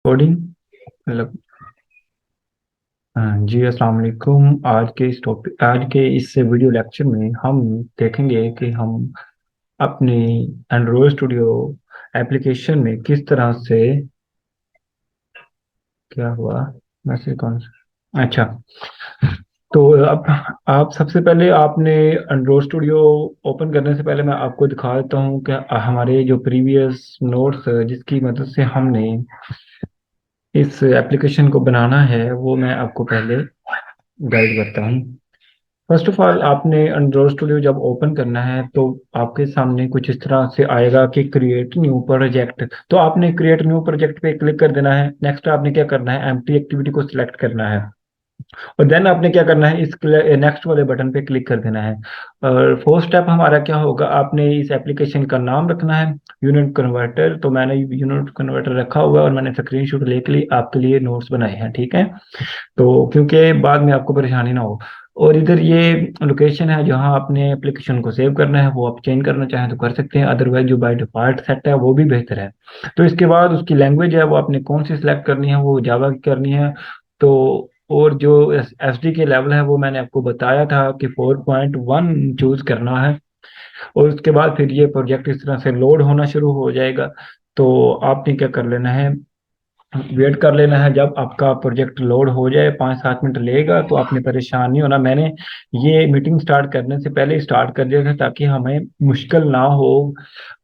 Coding मतलब। हाँ जी, अस्सलाम वालेकुम। आज के इस वीडियो लेक्चर में हम देखेंगे कि हम अपनी एंड्रॉयड स्टूडियो एप्लीकेशन में किस तरह से क्या हुआ मैसेज कौन सा अच्छा। तो अब आप सबसे पहले आपने एंड्रॉयड स्टूडियो ओपन करने से पहले मैं आपको दिखा देता हूँ कि हमारे जो प्रीवियस नोट्स जिसकी मदद से हमने इस एप्लीकेशन को बनाना है वो मैं आपको पहले गाइड करता हूँ। फर्स्ट ऑफ ऑल आपने एंड्रॉयड स्टूडियो जब ओपन करना है तो आपके सामने कुछ इस तरह से आएगा कि क्रिएट न्यू प्रोजेक्ट। तो आपने क्रिएट न्यू प्रोजेक्ट पे क्लिक कर देना है। नेक्स्ट आपने क्या करना है, एम्प्टी एक्टिविटी को सिलेक्ट करना है और देन आपने क्या करना है, इस नेक्स्ट वाले बटन पे क्लिक कर देना है। और फोर्थ स्टेप हमारा क्या होगा, आपने इस एप्लीकेशन का नाम रखना है यूनिट कन्वर्टर। तो मैंने यूनिट कन्वर्टर रखा हुआ है और मैंने स्क्रीनशॉट लेके लिए आपके लिए नोट्स बनाए हैं, ठीक है। तो क्योंकि बाद में आपको परेशानी ना हो। और इधर ये लोकेशन है जहां आपने एप्लीकेशन को सेव करना है, वो आप चेंज करना चाहें तो कर सकते हैं, अदरवाइज जो बाय डिफॉल्ट सेट है वो भी बेहतर है। तो इसके बाद उसकी लैंग्वेज है वो आपने कौन सी सिलेक्ट करनी है, वो जावा की करनी है। तो और जो एस डी के लेवल है वो मैंने आपको बताया था कि 4.1 चूज करना है। और उसके बाद फिर ये प्रोजेक्ट इस तरह से लोड होना शुरू हो जाएगा। तो आपने क्या कर लेना है, वेट कर लेना है जब आपका प्रोजेक्ट लोड हो जाए। 5-7 मिनट लेगा तो आपने परेशान नहीं होना। मैंने ये मीटिंग स्टार्ट करने से पहले स्टार्ट कर दिया था ताकि हमें मुश्किल ना हो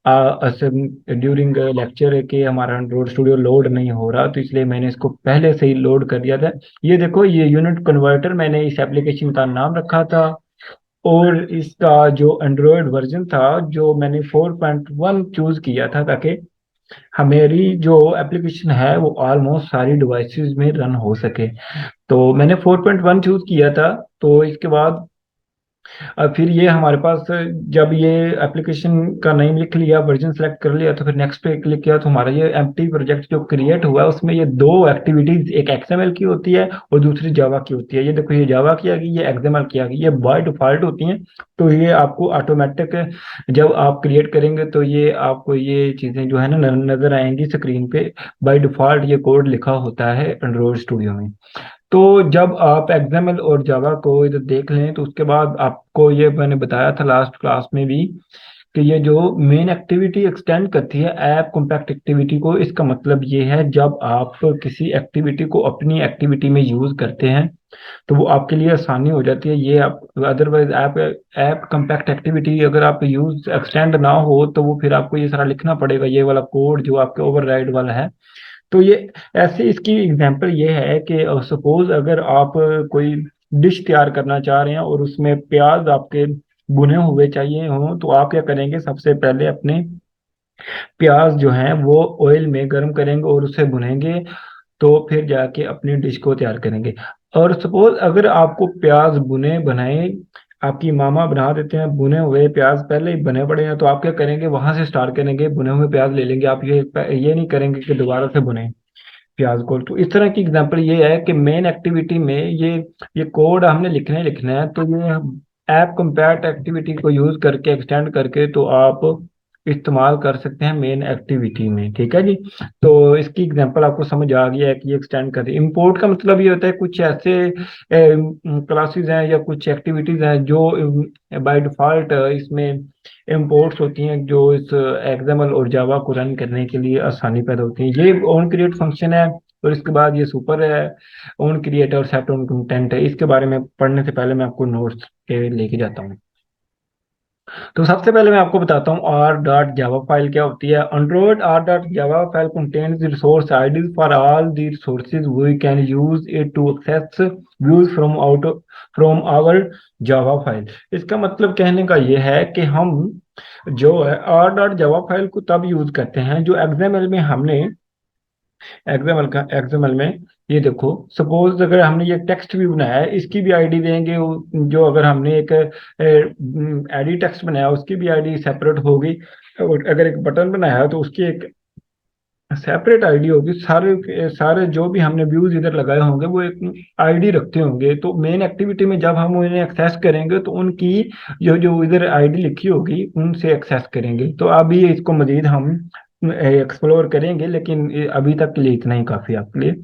ड्यूरिंग लेक्चर कि हमारा एंड्रॉइड स्टूडियो लोड नहीं हो रहा, तो इसलिए मैंने इसको पहले से ही लोड कर दिया था। ये देखो, ये यूनिट कन्वर्टर मैंने इस एप्लीकेशन का नाम रखा था। और इसका जो एंड्रॉयड वर्जन था जो मैंने 4.1 चूज किया था ताकि हमारी जो एप्लीकेशन है वो ऑलमोस्ट सारी डिवाइसेस में रन हो सके। तो मैंने 4.1 चूज किया था। तो इसके बाद फिर ये हमारे पास जब ये एप्लीकेशन का नेम लिख लिया, वर्जन सेलेक्ट कर लिया, तो फिर नेक्स्ट पे क्लिक किया तो हमारा ये एम्प्टी प्रोजेक्ट जो क्रिएट हुआ है उसमें ये दो एक्टिविटीज, एक एक्सएमएल की होती है और दूसरी जावा की होती है। ये देखो, ये जावा की आ गई, ये एक्सएमएल की आ गई, ये बाय डिफॉल्ट होती हैं। तो ये आपको ऑटोमेटिक जब आप क्रिएट करेंगे तो ये आपको ये चीजें जो है ना नजर आएंगी स्क्रीन पे। बाय डिफॉल्ट ये कोड लिखा होता है एंड्रॉइड स्टूडियो में। तो जब आप एक्सएमएल और जावा को इधर देख लें तो उसके बाद आपको ये मैंने बताया था लास्ट क्लास में भी कि ये जो मेन एक्टिविटी एक्सटेंड करती है ऐप कॉम्पैक्ट एक्टिविटी को, इसका मतलब ये है जब आप किसी एक्टिविटी को अपनी एक्टिविटी में यूज करते हैं तो वो आपके लिए आसानी हो जाती है। ये आप otherwise app app compact activity अगर आप यूज एक्सटेंड ना हो तो वो फिर आपको ये सारा लिखना पड़ेगा, ये वाला कोड जो आपके ओवरराइड वाला है। तो ये ऐसे इसकी एग्जांपल ये है कि सपोज अगर आप कोई डिश तैयार करना चाह रहे हैं और उसमें प्याज आपके भुने हुए चाहिए हों, तो आप क्या करेंगे, सबसे पहले अपने प्याज जो हैं वो ऑयल में गर्म करेंगे और उसे भुनेंगे। तो फिर जाके अपनी डिश को तैयार करेंगे। और सपोज अगर आपको प्याज बुने बनाए आपकी मामा बना देते हैं, बुने हुए प्याज पहले ही बने पड़े हैं, तो आप क्या करेंगे, वहां से स्टार्ट करेंगे, बुने हुए प्याज ले लेंगे। आप ये नहीं करेंगे कि दोबारा से बुने प्याज को। तो इस तरह की एग्जांपल ये है कि मेन एक्टिविटी में ये कोड हमने लिखना है। तो ये ऐप कंपेयर्ड एक्टिविटी को यूज करके एक्सटेंड करके तो आप इस्तेमाल कर सकते हैं मेन एक्टिविटी में, ठीक है जी। तो इसकी एग्जांपल आपको समझ आ गया है कि ये एक्सटेंड कर इंपोर्ट का मतलब ये होता है कुछ ऐसे क्लासेस हैं या कुछ एक्टिविटीज हैं जो बाय डिफॉल्ट इसमें इंपोर्ट्स होती हैं जो इस एक्सएमएल और जावा को रन करने के लिए आसानी पैदा होती है। ये ऑन क्रिएट फंक्शन है। और इसके बाद ये सुपर है, ऑन क्रिएट और सेट ऑन कंटेंट है। इसके बारे में पढ़ने से पहले मैं आपको नोट्स के लेके जाता हूँ। तो सबसे पहले मैं आपको बताता हूँ आर डॉट जावा फाइल क्या होती है। Android R dot Java file contains the resource IDs for all the resources we can use it to access views from our Java file. इसका मतलब कहने का ये है कि हम जो है आर डॉट जावा फाइल को तब यूज करते हैं जो एक्सएमएल में हमने एक्सएमएल में ये देखो, सपोज अगर हमने ये टेक्स्ट भी बनाया है इसकी भी आईडी देंगे। जो अगर हमने एक एडी टेक्स्ट बनाया उसकी भी आईडी सेपरेट होगी। और अगर एक बटन बनाया है तो उसकी एक सेपरेट आईडी होगी। सारे सारे जो भी हमने व्यूज इधर लगाए होंगे वो एक आईडी रखते होंगे। तो मेन एक्टिविटी में जब हम उन्हें एक्सेस करेंगे तो उनकी जो जो इधर आईडी लिखी होगी उनसे एक्सेस करेंगे। तो अभी इसको मजीद हम एक्सप्लोर करेंगे, लेकिन अभी तक के लिए इतना ही काफी है आपके लिए।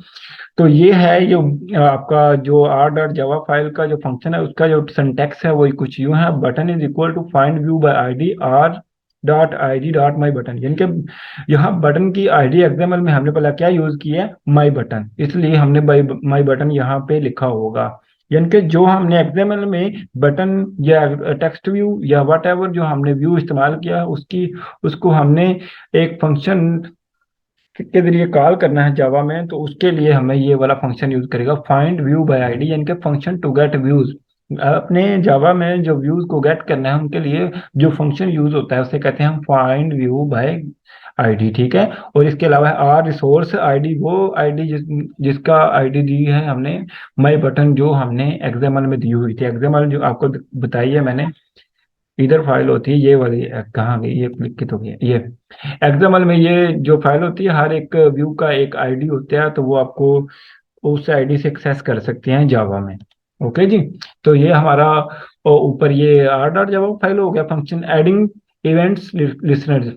तो ये है जो आपका जो आर डॉट जावा फाइल का जो फंक्शन है, उसका जो सिंटैक्स है वही कुछ यूं है, button is equal to find view by ID R dot I D dot my button, यानी कि यहाँ बटन की आईडी एक्सएमएल में हमने पहले क्या यूज किया है, माई बटन, इसलिए हमने माई बटन यहाँ पे लिखा होगा। यानी कि जो हमने एक्सएमएल में बटन या टेक्स्ट व्यू या वट एवर जो हमने व्यू इस्तेमाल किया उसकी उसको हमने एक फंक्शन के जरिए कॉल करना है जावा में, तो उसके लिए हमें ये वाला फंक्शन यूज करेगा, फाइंड व्यू बाय आईडी, यानी कि फंक्शन टू गेट व्यूज। अपने जावा में जो व्यूज को गेट करना है उनके लिए जो फंक्शन यूज होता है उसे कहते हैं हम फाइंड व्यू बाय आईडी, ठीक है। और इसके अलावा आर रिसोर्स आईडी, वो आईडी जिसका आईडी दी है हमने माई बटन, जो हमने एक्सएमएल में दी हुई थी। एक्सएमएल जो आपको बताई है मैंने, इधर फाइल होती है ये वाली, कहाँ गई ये, क्लिक की तो गई ये एक्सएमएल में, ये जो फाइल होती है हर एक व्यू का एक आईडी होता है, तो वो आपको उस आईडी से एक्सेस कर सकते हैं जावा में। ओके जी। तो ये हमारा ऊपर ये आर डॉट जावा फाइल हो गया। Function adding events listeners,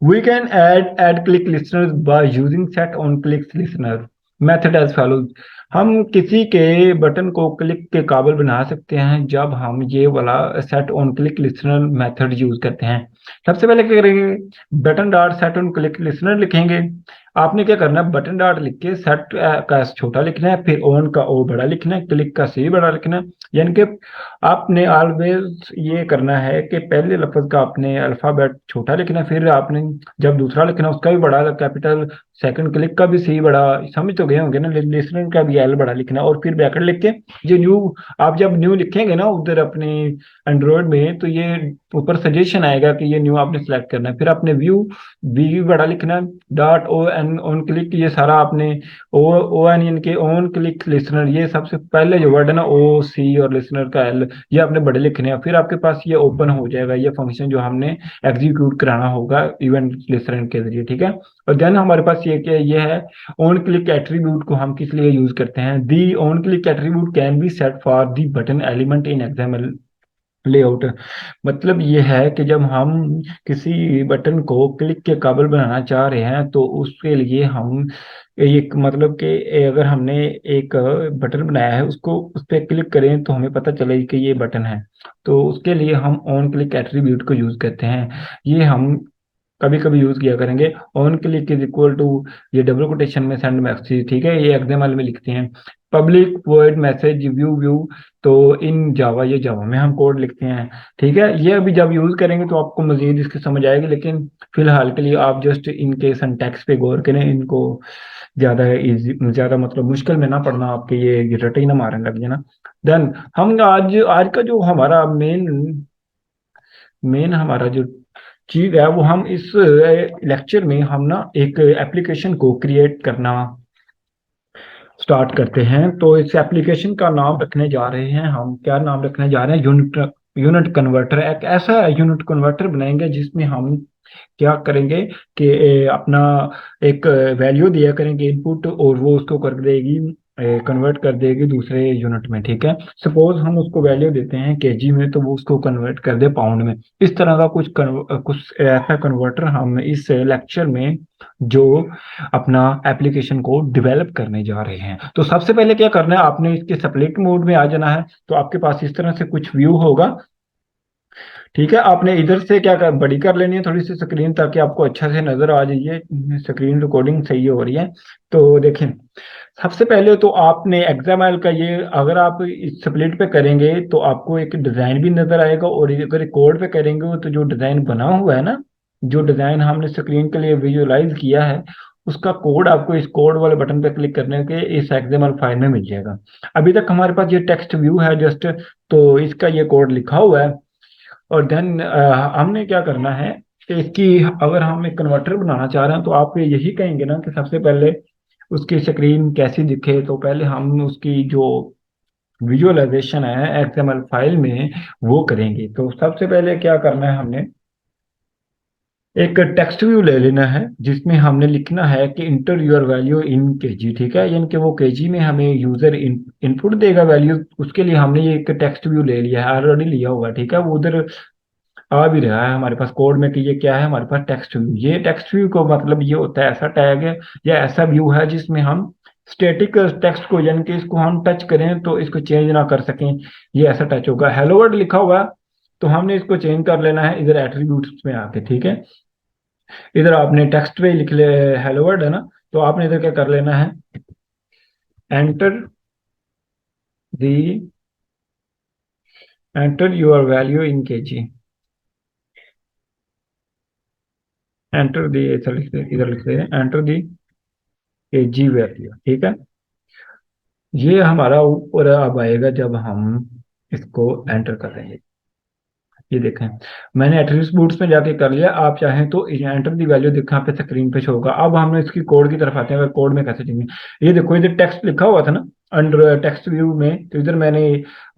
we can add click listeners by using set on click listener method as follows. हम किसी के बटन को क्लिक के काबिल बना सकते हैं जब हम ये वाला set on click listener method use करते हैं। सबसे पहले क्या करेंगे, button dot set on click listener लिखेंगे। आपने क्या करना है, बटन डॉट लिख के सेट का एस छोटा लिखना है, फिर ऑन का ओ बड़ा लिखना है, क्लिक का सी बड़ा लिखना है। यानी कि आपने ऑलवेज ये करना है कि पहले लफ्ज का आपने अल्फाबेट छोटा लिखना है, फिर आपने जब दूसरा लिखना उसका भी बड़ा कैपिटल, सेकंड क्लिक का भी सी बड़ा, समझ तो गए होंगे ना, लिसनर का भी एल बड़ा लिखना है, और फिर ब्रैकेट लिख के जो न्यू, आप जब न्यू लिखेंगे ना उधर अपने एंड्रॉयड में, तो ये ऊपर सजेशन आएगा कि ये न्यू आपने सेलेक्ट करना है, फिर आपने व्यू वी बड़ा लिखना है, dot O N on click, ये सारा आपने ओ ओ एन यानी कि ऑन क्लिक लिसनर, ये सबसे पहले जो वर्ड है ना ओ सी और लिसनर का एल, ये आपने बड़े लिखने हैं। फिर आपके पास ये ओपन हो जाएगा ये फंक्शन जो हमने एग्जीक्यूट कराना होगा इवेंट लिसनर के जरिए, ठीक है। और देन हमारे पास ये क्या ये है, ऑन क्लिक एट्रीब्यूट को हम किस लिए यूज करते हैं, the on click attribute can be set for the button element in XML layout. मतलब ये है कि जब हम किसी बटन को क्लिक के काबिल बनाना चाह रहे हैं तो उसके लिए हम एक मतलब कि अगर हमने एक बटन बनाया है उसको उस पर क्लिक करें तो हमें पता चले कि ये बटन है, तो उसके लिए हम ऑन क्लिक एट्रीब्यूट को यूज करते हैं। ये हम कभी कभी यूज किया करेंगे। On click is equal to, ये डबल कोटेशन में सेंड मैसेज, ठीक है, ये एक्सएमएल में लिखते हैं। Public void message view view, तो इन जावा, ये जावा में हम कोड लिखते हैं, ठीक है। ये अभी जब यूज करेंगे तो आपको मजीद इसकी समझ आएगी, लेकिन फिलहाल के लिए आप जस्ट इनके सिंटैक्स पे गौर करें, इनको ज्यादा इजी, ज्यादा मतलब मुश्किल में ना पड़ना, आपके ये रटे ही ना मारने लग जाना। देन हम आज आज का जो हमारा मेन मेन हमारा जो चीज है वो, हम इस लेक्चर में हम ना एक एप्लीकेशन को क्रिएट करना स्टार्ट करते हैं। तो इस एप्लीकेशन का नाम रखने जा रहे हैं हम, क्या नाम रखने जा रहे हैं, यूनिट यूनिट कन्वर्टर। एक ऐसा यूनिट कन्वर्टर बनाएंगे जिसमें हम क्या करेंगे कि अपना एक वैल्यू दिया करेंगे इनपुट, और वो उसको कर देगी, कन्वर्ट कर देगी दूसरे यूनिट में, ठीक है। सपोज हम उसको वैल्यू देते हैं केजी में, तो वो उसको कन्वर्ट कर दे पाउंड में। इस तरह का कुछ ऐसा कन्वर्टर हम इस लेक्चर में जो अपना एप्लीकेशन को डेवलप करने जा रहे हैं। तो सबसे पहले क्या करना है, आपने इसके स्प्लिट मोड में आ जाना है। तो आपके पास इस तरह से कुछ व्यू होगा, ठीक है। आपने इधर से क्या बड़ी कर लेनी है थोड़ी सी स्क्रीन, ताकि आपको अच्छा से नजर आ जाइए, स्क्रीन रिकॉर्डिंग सही हो रही है। तो देखें, सबसे पहले तो आपने एक्सएमएल का ये, अगर आप इस स्प्लिट पे करेंगे तो आपको एक डिजाइन भी नजर आएगा, और अगर कोड पे करेंगे तो जो डिजाइन बना हुआ है ना, जो डिजाइन हमने स्क्रीन के लिए विजुअलाइज किया है, उसका कोड आपको इस कोड वाले बटन पे क्लिक करने के इस एक्सएमएल फाइल में मिल जाएगा। अभी तक हमारे पास ये टेक्स्ट व्यू है जस्ट, तो इसका ये कोड लिखा हुआ है। और देन हमने क्या करना है कि इसकी, अगर हम एक कन्वर्टर बनाना चाह रहे हैं तो आप यही कहेंगे ना कि सबसे पहले उसकी स्क्रीन कैसी दिखे, तो पहले हम उसकी जो विजुअलाइजेशन है एक्सएमएल फाइल में वो करेंगे। तो सबसे पहले क्या करना है, हमने एक टेक्स्ट व्यू ले लेना है जिसमें हमने लिखना है कि inter your value in KG, ठीक है। यानी कि वो केजी में हमें यूजर इनपुट देगा वैल्यू, उसके लिए हमने ये एक टेक्स्ट व्यू ले लिया है, ऑलरेडी लिया हुआ है, ठीक है। वो उधर आ भी रहा है हमारे पास कोड में कि ये क्या है, हमारे पास टेक्स्ट व्यू। ये टेक्स्ट व्यू को मतलब ये होता है ऐसा टैग है या ऐसा व्यू है जिसमें हम स्टैटिक टेक्स्ट को, यानी कि इसको हम टच करें तो इसको चेंज ना कर सकें, ये ऐसा टच होगा। हेलो वर्ड लिखा हुआ है, तो हमने इसको चेंज कर लेना है इधर एट्रीब्यूट्स में आके, ठीक है। इधर आपने टेक्स्ट पे लिख ले हेलो वर्ड है ना, तो आपने इधर क्या कर लेना है, enter the enter your value in KG, enter the, इधर लिख they enter the KG value, ठीक है। ये हमारा ऊपर अब आएगा जब हम इसको एंटर करेंगे। ये देखें, मैंने एट्रीब्यूट्स में जाके कर लिया। आप चाहें तो एंटर दी वैल्यू देखा पे स्क्रीन पे शो होगा। अब हम इसकी कोड की तरफ आते हैं, अगर कोड में कैसे चेंगे। ये देखो इधर टेक्स्ट लिखा हुआ था ना अंडर टेक्स्ट व्यू में, तो इधर मैंने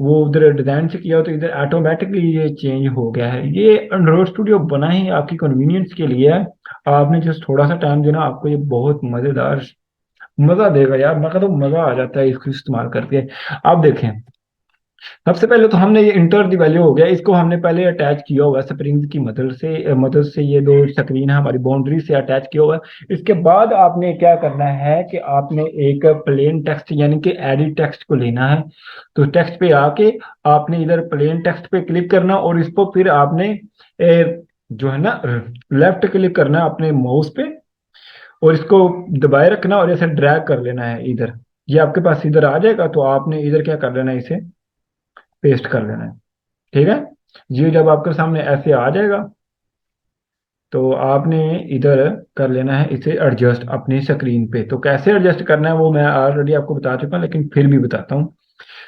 वो उधर डिजाइन से किया हो, तो इधर ऑटोमेटिकली ये चेंज हो गया है। ये एंड्रॉइड स्टूडियो बना ही आपकी कन्वीनियंस के लिए है। आपने जस्ट थोड़ा सा टाइम देना, आपको ये बहुत मजेदार मजा देगा यार, मैं कहता हूँ मजा आ जाता है इसको इस्तेमाल करके। आप देखें, सबसे पहले तो हमने ये इंटर दी वैल्यू हो गया, इसको हमने पहले अटैच किया हुआ है स्प्रिंग की मदद से ये दो स्क्रीन है हमारी बाउंड्री से अटैच किया हुआ है। इसके बाद आपने क्या करना है कि आपने एक प्लेन टेक्स्ट यानी कि एडिट टेक्स्ट को लेना है। तो टेक्स्ट पे आके आपने इधर प्लेन टेक्स्ट पे क्लिक करना, और इसको फिर आपने जो है ना लेफ्ट क्लिक करना है अपने माउस पे, और इसको दबाए रखना और ऐसे ड्रैग कर लेना है इधर। ये आपके पास इधर आ जाएगा, तो आपने इधर क्या कर लेना है, इसे पेस्ट कर लेना है, ठीक है। ये जब आपके सामने ऐसे आ जाएगा, तो आपने इधर कर लेना है इसे एडजस्ट अपनी स्क्रीन पे। तो कैसे एडजस्ट करना है वो मैं ऑलरेडी आपको बता चुका हूँ, लेकिन फिर भी बताता हूँ।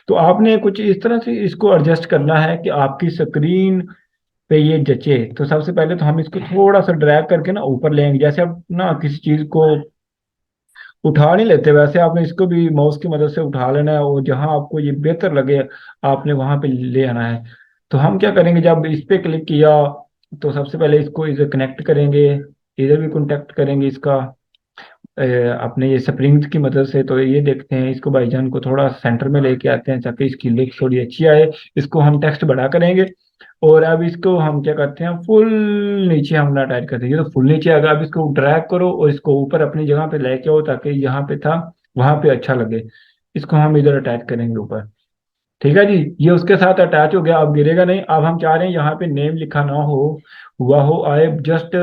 तो आपने कुछ इस तरह से इसको एडजस्ट करना है कि आपकी स्क्रीन पे ये जचे। तो सबसे पहले तो हम इसको थोड़ा सा ड्रैग करके ना ऊपर लेंगे, जैसे आप ना किसी चीज को उठा नहीं लेते, वैसे आपने इसको भी माउस की मदद से उठा लेना है, और जहां आपको ये बेहतर लगे आपने वहां पे ले आना है। तो हम क्या करेंगे, जब इस पे क्लिक किया तो सबसे पहले इसको इधर कनेक्ट करेंगे, इधर भी कॉन्टेक्ट करेंगे इसका अपने ये स्प्रिंग की मदद से। तो ये देखते हैं, इसको भाईजान को थोड़ा सेंटर में लेके आते हैं ताकि इसकी लुक थोड़ी अच्छी आए। इसको हम टेक्स्ट बड़ा करेंगे, और अब इसको हम क्या करते हैं, फुल नीचे हम ना अटैच करते हैं। ये तो फुल नीचे आएगा, अब इसको ड्रैग करो और इसको ऊपर अपनी जगह पे लेके आओ ताकि यहाँ पे था वहां पे अच्छा लगे। इसको हम इधर अटैच करेंगे ऊपर, ठीक है जी। ये उसके साथ अटैच हो गया, अब गिरेगा नहीं। अब हम चाह रहे हैं यहाँ पे नेम लिखा ना हो, हुआ हो, आए जस्ट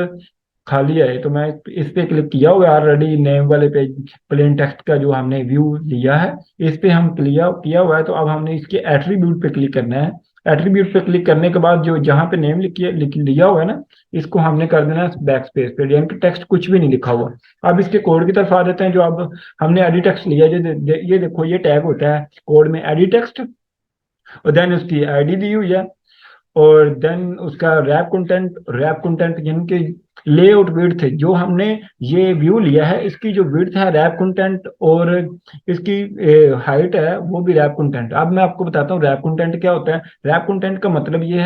खाली आए। तो मैं इस पे क्लिक किया हुआ है ऑलरेडी, नेम वाले पे प्लेन टेक्स्ट का जो हमने व्यू लिया है, इस पे हम क्लियर किया हुआ है। तो अब हमने इसके एट्रीब्यूट पे क्लिक करना है। एट्रीब्यूट पे क्लिक करने के बाद जो जहाँ पे नेम लिख लिया हुआ है ना, इसको हमने कर देना है बैक स्पेस पे, यानी कि टेक्स्ट कुछ भी नहीं लिखा हुआ। अब इसके कोड की तरफ आ जाते हैं। जो अब हमने एडिट टेक्स्ट लिया, ये देखो ये टैग होता है कोड में एडिट टेक्स्ट, और देन उसकी आईडी दी हुई है, और देन उसका रैप कंटेंट यानी कि लेआउट विड्थ, जो हमने ये व्यू लिया है इसकी जो विड्थ है रैप कंटेंट, और इसकी हाइट है वो भी रैप कंटेंट। अब मैं आपको बताता हूँ रैप कंटेंट क्या होता है। रैप कंटेंट का मतलब ये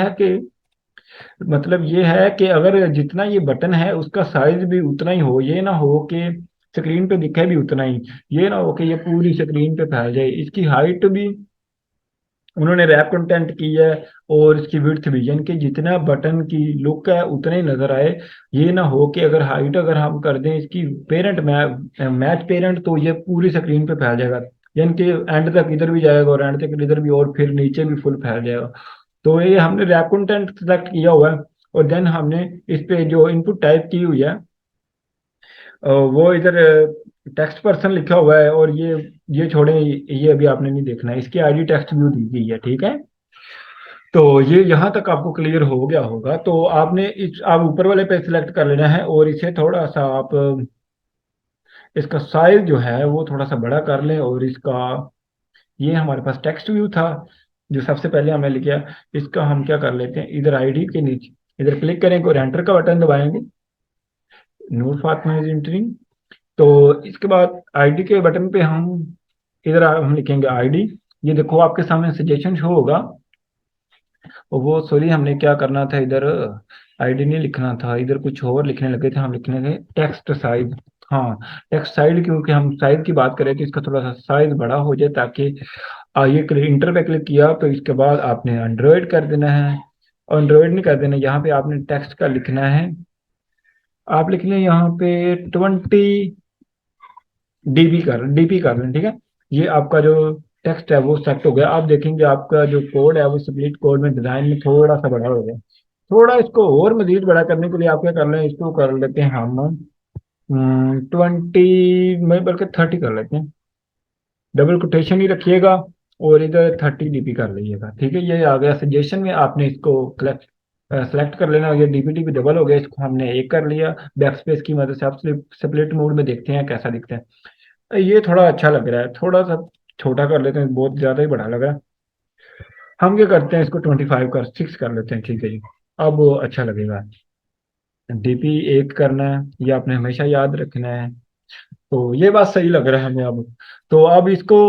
है कि अगर जितना ये बटन है उसका साइज भी उतना ही हो, ये ना हो कि स्क्रीन पे दिखे भी उतना ही, ये ना हो कि ये पूरी स्क्रीन पे फैल जाए। इसकी हाइट भी उन्होंने रैप कंटेंट की है, और इसकी विड्थ भी, यानी कि जितना बटन की लुक है उतना ही नजर आए। ये ना हो कि अगर हाइट अगर हम कर दें इसकी पेरेंट मैच पेरेंट, तो ये पूरी स्क्रीन पे फैल जाएगा, यानी कि एंड तक इधर भी जाएगा और एंड तक इधर भी, और फिर नीचे भी फुल फैल जाएगा। तो ये हमने रैप कंटेंट सेलेक्ट किया हुआ है, और देन हमने इस पे जो इनपुट टाइप की हुई है वो इधर टेक्स्ट पर्सन लिखा हुआ है। और ये छोड़े, ये अभी आपने नहीं देखना है, इसकी आईडी टेक्स्ट व्यू दी गई है, ठीक है। तो ये यहाँ तक आपको क्लियर हो गया होगा। तो आपने इस आप ऊपर वाले पे सिलेक्ट कर लेना है, और इसे थोड़ा सा आप इसका साइज जो है वो थोड़ा सा बड़ा कर लें। और इसका ये हमारे पास टेक्स्ट व्यू था जो सबसे पहले हमने लिखा, इसका हम क्या कर लेते हैं, इधर आईडी के नीचे इधर क्लिक करेंगे और एंटर का बटन दबाएंगे, नोट फातमा इज एंटरिंग। तो इसके बाद आईडी के बटन पे इधर हम लिखेंगे आईडी। ये देखो आपके सामने सजेशन शो होगा, और वो सॉरी हमने क्या करना था, इधर आईडी नहीं लिखना था, इधर कुछ और लिखने लगे थे। हम लिखने थे टेक्स्ट साइज, हाँ टेक्स्ट साइज, क्योंकि हम साइज की बात करें तो इसका थोड़ा सा साइज बड़ा हो जाए ताकि ये इंटर पे क्लिक किया तो इसके बाद आपने एंड्रॉयड कर देना है। एंड्रॉयड नहीं कर देना, यहाँ पे आपने टेक्स्ट का लिखना है। आप लिख लें यहाँ पे 20 डीपी कर लें, ठीक है। ये आपका जो टेक्स्ट है वो सेट हो गया। आप देखेंगे आपका जो कोड है वो स्प्लिट कोड में डिजाइन में थोड़ा सा बड़ा हो गया। थोड़ा इसको और मजीद बड़ा करने के लिए आप क्या कर लें, इसको कर लेते हैं हम 20 में, बल्कि 30 कर लेते हैं। डबल कोटेशन ही रखिएगा और इधर 30 डीपी कर लीजिएगा, ठीक है। ये आ गया सजेशन में, आपने इसको सेलेक्ट कर लेना। ये डीपीटी भी डबल हो गया, इसको हमने एक कर लिया। बैक स्पेस की मदद से आप स्प्लिट मोड में देखते हैं कैसा दिखता है। ये थोड़ा अच्छा लग रहा है, थोड़ा सा छोटा कर लेते हैं, बहुत ज्यादा ही बड़ा लग रहा है। हम क्या करते हैं, इसको 25 कर 6 कर लेते हैं, ठीक है जी। अब वो अच्छा लगेगा। डीपी एक करना है, ये आपने हमेशा याद रखना है। तो ये बात सही लग रहा है हमें अब। तो अब इसको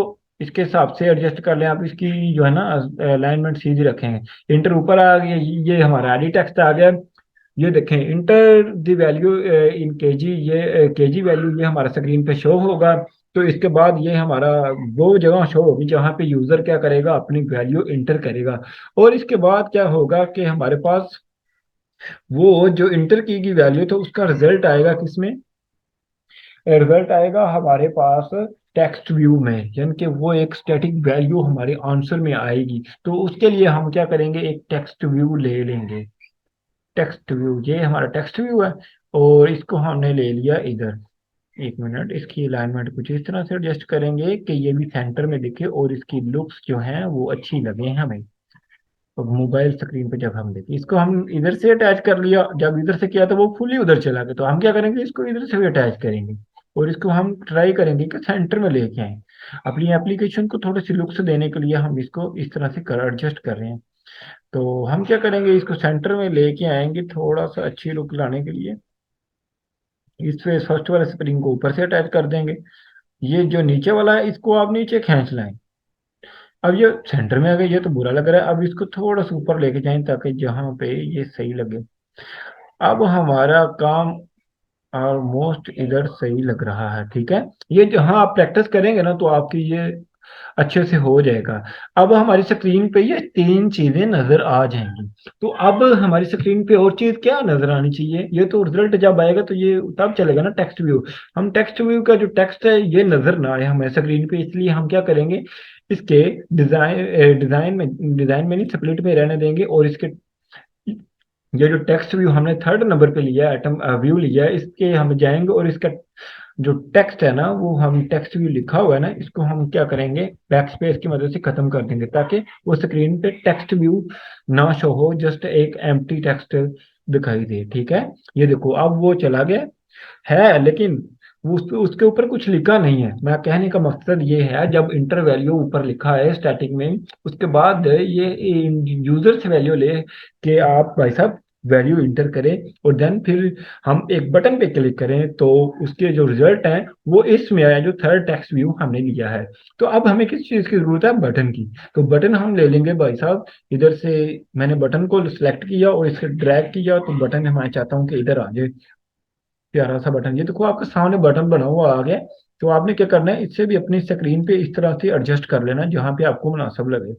इसके हिसाब से एडजस्ट कर लें आप। इसकी जो है ना अलाइनमेंट सीधी रखेंगे। इंटर ऊपर आ गया, ये हमारा एडी टेक्स्ट आ गया। ये देखें, enter the value in KG, ये केजी वैल्यू ये हमारा स्क्रीन पे शो होगा। तो इसके बाद ये हमारा वो जगह शो होगी जहाँ पे यूजर क्या करेगा, अपनी वैल्यू इंटर करेगा। और इसके बाद क्या होगा कि हमारे पास वो जो इंटर की गई वैल्यू तो उसका रिजल्ट आएगा किसमें, रिजल्ट आएगा हमारे पास टेक्स्ट व्यू में, यानी कि वो एक स्टैटिक वैल्यू हमारे आंसर में आएगी। तो उसके लिए हम क्या करेंगे, एक टेक्स्ट व्यू ले लेंगे। टेक्स्ट व्यू, ये हमारा टेक्स्ट व्यू है और इसको हमने ले लिया इधर। एक मिनट, इसकी अलाइनमेंट कुछ इस तरह से एडजस्ट करेंगे कि ये भी सेंटर में दिखे और इसकी लुक्स जो हैं वो अच्छी लगे हमें। तो मोबाइल स्क्रीन पे जब हम देखें, इसको हम इधर से अटैच कर लिया, जब इधर से किया तो वो फुली उधर चला गया। तो हम क्या करेंगे, इसको इधर से भी अटैच करेंगे और इसको हम ट्राई करेंगे कि सेंटर में लेके आए। अपनी एप्लीकेशन को थोड़ी सी लुक्स देने के लिए हम इसको इस तरह से कर एडजस्ट कर रहे हैं। तो हम क्या करेंगे, इसको सेंटर में लेके आएंगे थोड़ा सा अच्छी लुक लाने के लिए। इस पे फर्स्ट वाले स्प्रिंग को ऊपर से अटैच कर देंगे। ये जो नीचे वाला है इसको आप नीचे खींच लाएं। अब ये सेंटर में आ गया, ये तो बुरा लग रहा है। अब इसको थोड़ा सा ऊपर लेके जाएं ताकि जहाँ पे ये सही लगे। अब हमारा काम ऑलमोस्ट इधर सही लग रहा है, ठीक है। ये जहाँ आप प्रैक्टिस करेंगे ना तो आपकी ये अच्छे से हो जाएगा। अब हमारी स्क्रीन पे ये तीन चीजें नजर आ जाएंगी। तो अब हमारी स्क्रीन पे और चीज क्या नजर आनी चाहिए, ये तो रिजल्ट जब आएगा तो ये तब चलेगा ना टेक्स्ट व्यू। हम टेक्स्ट व्यू का जो टेक्स्ट है ये नजर ना आए हमें स्क्रीन पे, इसलिए हम क्या करेंगे, इसके डिजाइन में नहीं स्प्लिट में रहने देंगे। और इसके ये जो टेक्स्ट व्यू हमने थर्ड नंबर पे लिया है, आइटम व्यू लिया है, इसके हम जाएंगे और इसका जो टेक्स्ट है ना, वो हम टेक्स्ट व्यू लिखा हुआ है ना, इसको हम क्या करेंगे, बैक स्पेस की मदद से खत्म कर देंगे ताकि वो स्क्रीन पे टेक्स्ट व्यू ना शो हो, जस्ट एक एम्प्टी टेक्स्ट दिखाई दे, ठीक है। ये देखो अब वो चला गया है, लेकिन वो उसके ऊपर कुछ लिखा नहीं है। मैं कहने का मकसद ये है, जब इंटर वैल्यू ऊपर लिखा है स्टार्टिंग में, उसके बाद ये यूजर से वैल्यू ले के आप भाई साहब वैल्यू इंटर करें और देन फिर हम एक बटन पे क्लिक करें तो उसके जो रिजल्ट हैं वो इसमें आया, जो थर्ड टेक्स्ट व्यू हमने लिया है। तो अब हमें किस चीज की जरूरत है, बटन की। तो बटन हम ले लेंगे भाई साहब इधर से। मैंने बटन को सिलेक्ट किया और इसे ड्रैग किया तो बटन मैं चाहता हूँ कि इधर आ जाए। प्यारा सा बटन, ये देखो आपके सामने बटन बना हुआ आ गया। तो आपने क्या करना है, इससे भी अपनी स्क्रीन पे इस तरह से एडजस्ट कर लेना जहां पे आपको मुनासिब लगे।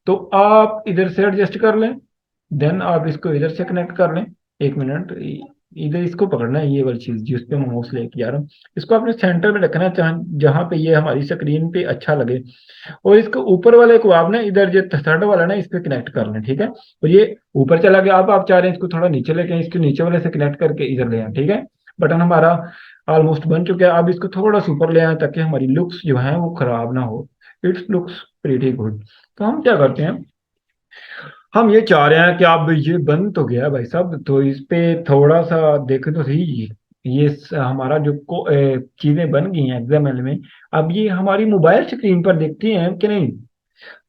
तो आप इधर से एडजस्ट कर लें, देन आप इसको इधर से कनेक्ट कर लें। एक मिनट, इधर इसको पकड़ना है, ये वाली चीज जिस पे मैं माउस लेके आ रहा हूँ, इसको अपने सेंटर में रखना है जहां पे ये हमारी स्क्रीन पे अच्छा लगे। और इसको ऊपर वाले को आप ना इधर जो थर्ड वाला ना इस पे कनेक्ट कर लें, ठीक है। और ये ऊपर चला गया, अब आप चाह रहे हैं इसको थोड़ा नीचे लेके आएं, इसके नीचे वाले से कनेक्ट करके इधर ले आए, ठीक है। बटन हमारा ऑलमोस्ट बन चुका है। अब इसको थोड़ा सा ऊपर ले आए ताकि हमारी लुक्स जो है वो खराब ना हो। It's looks pretty good. तो हम क्या करते हैं, हम ये चाह रहे हैं कि अब ये बन तो गया भाई साहब, तो इस पे थोड़ा सा देखें तो सही। ये हमारा जो चीजें बन गई हैं XML में, अब ये हमारी मोबाइल स्क्रीन पर दिखती हैं कि नहीं।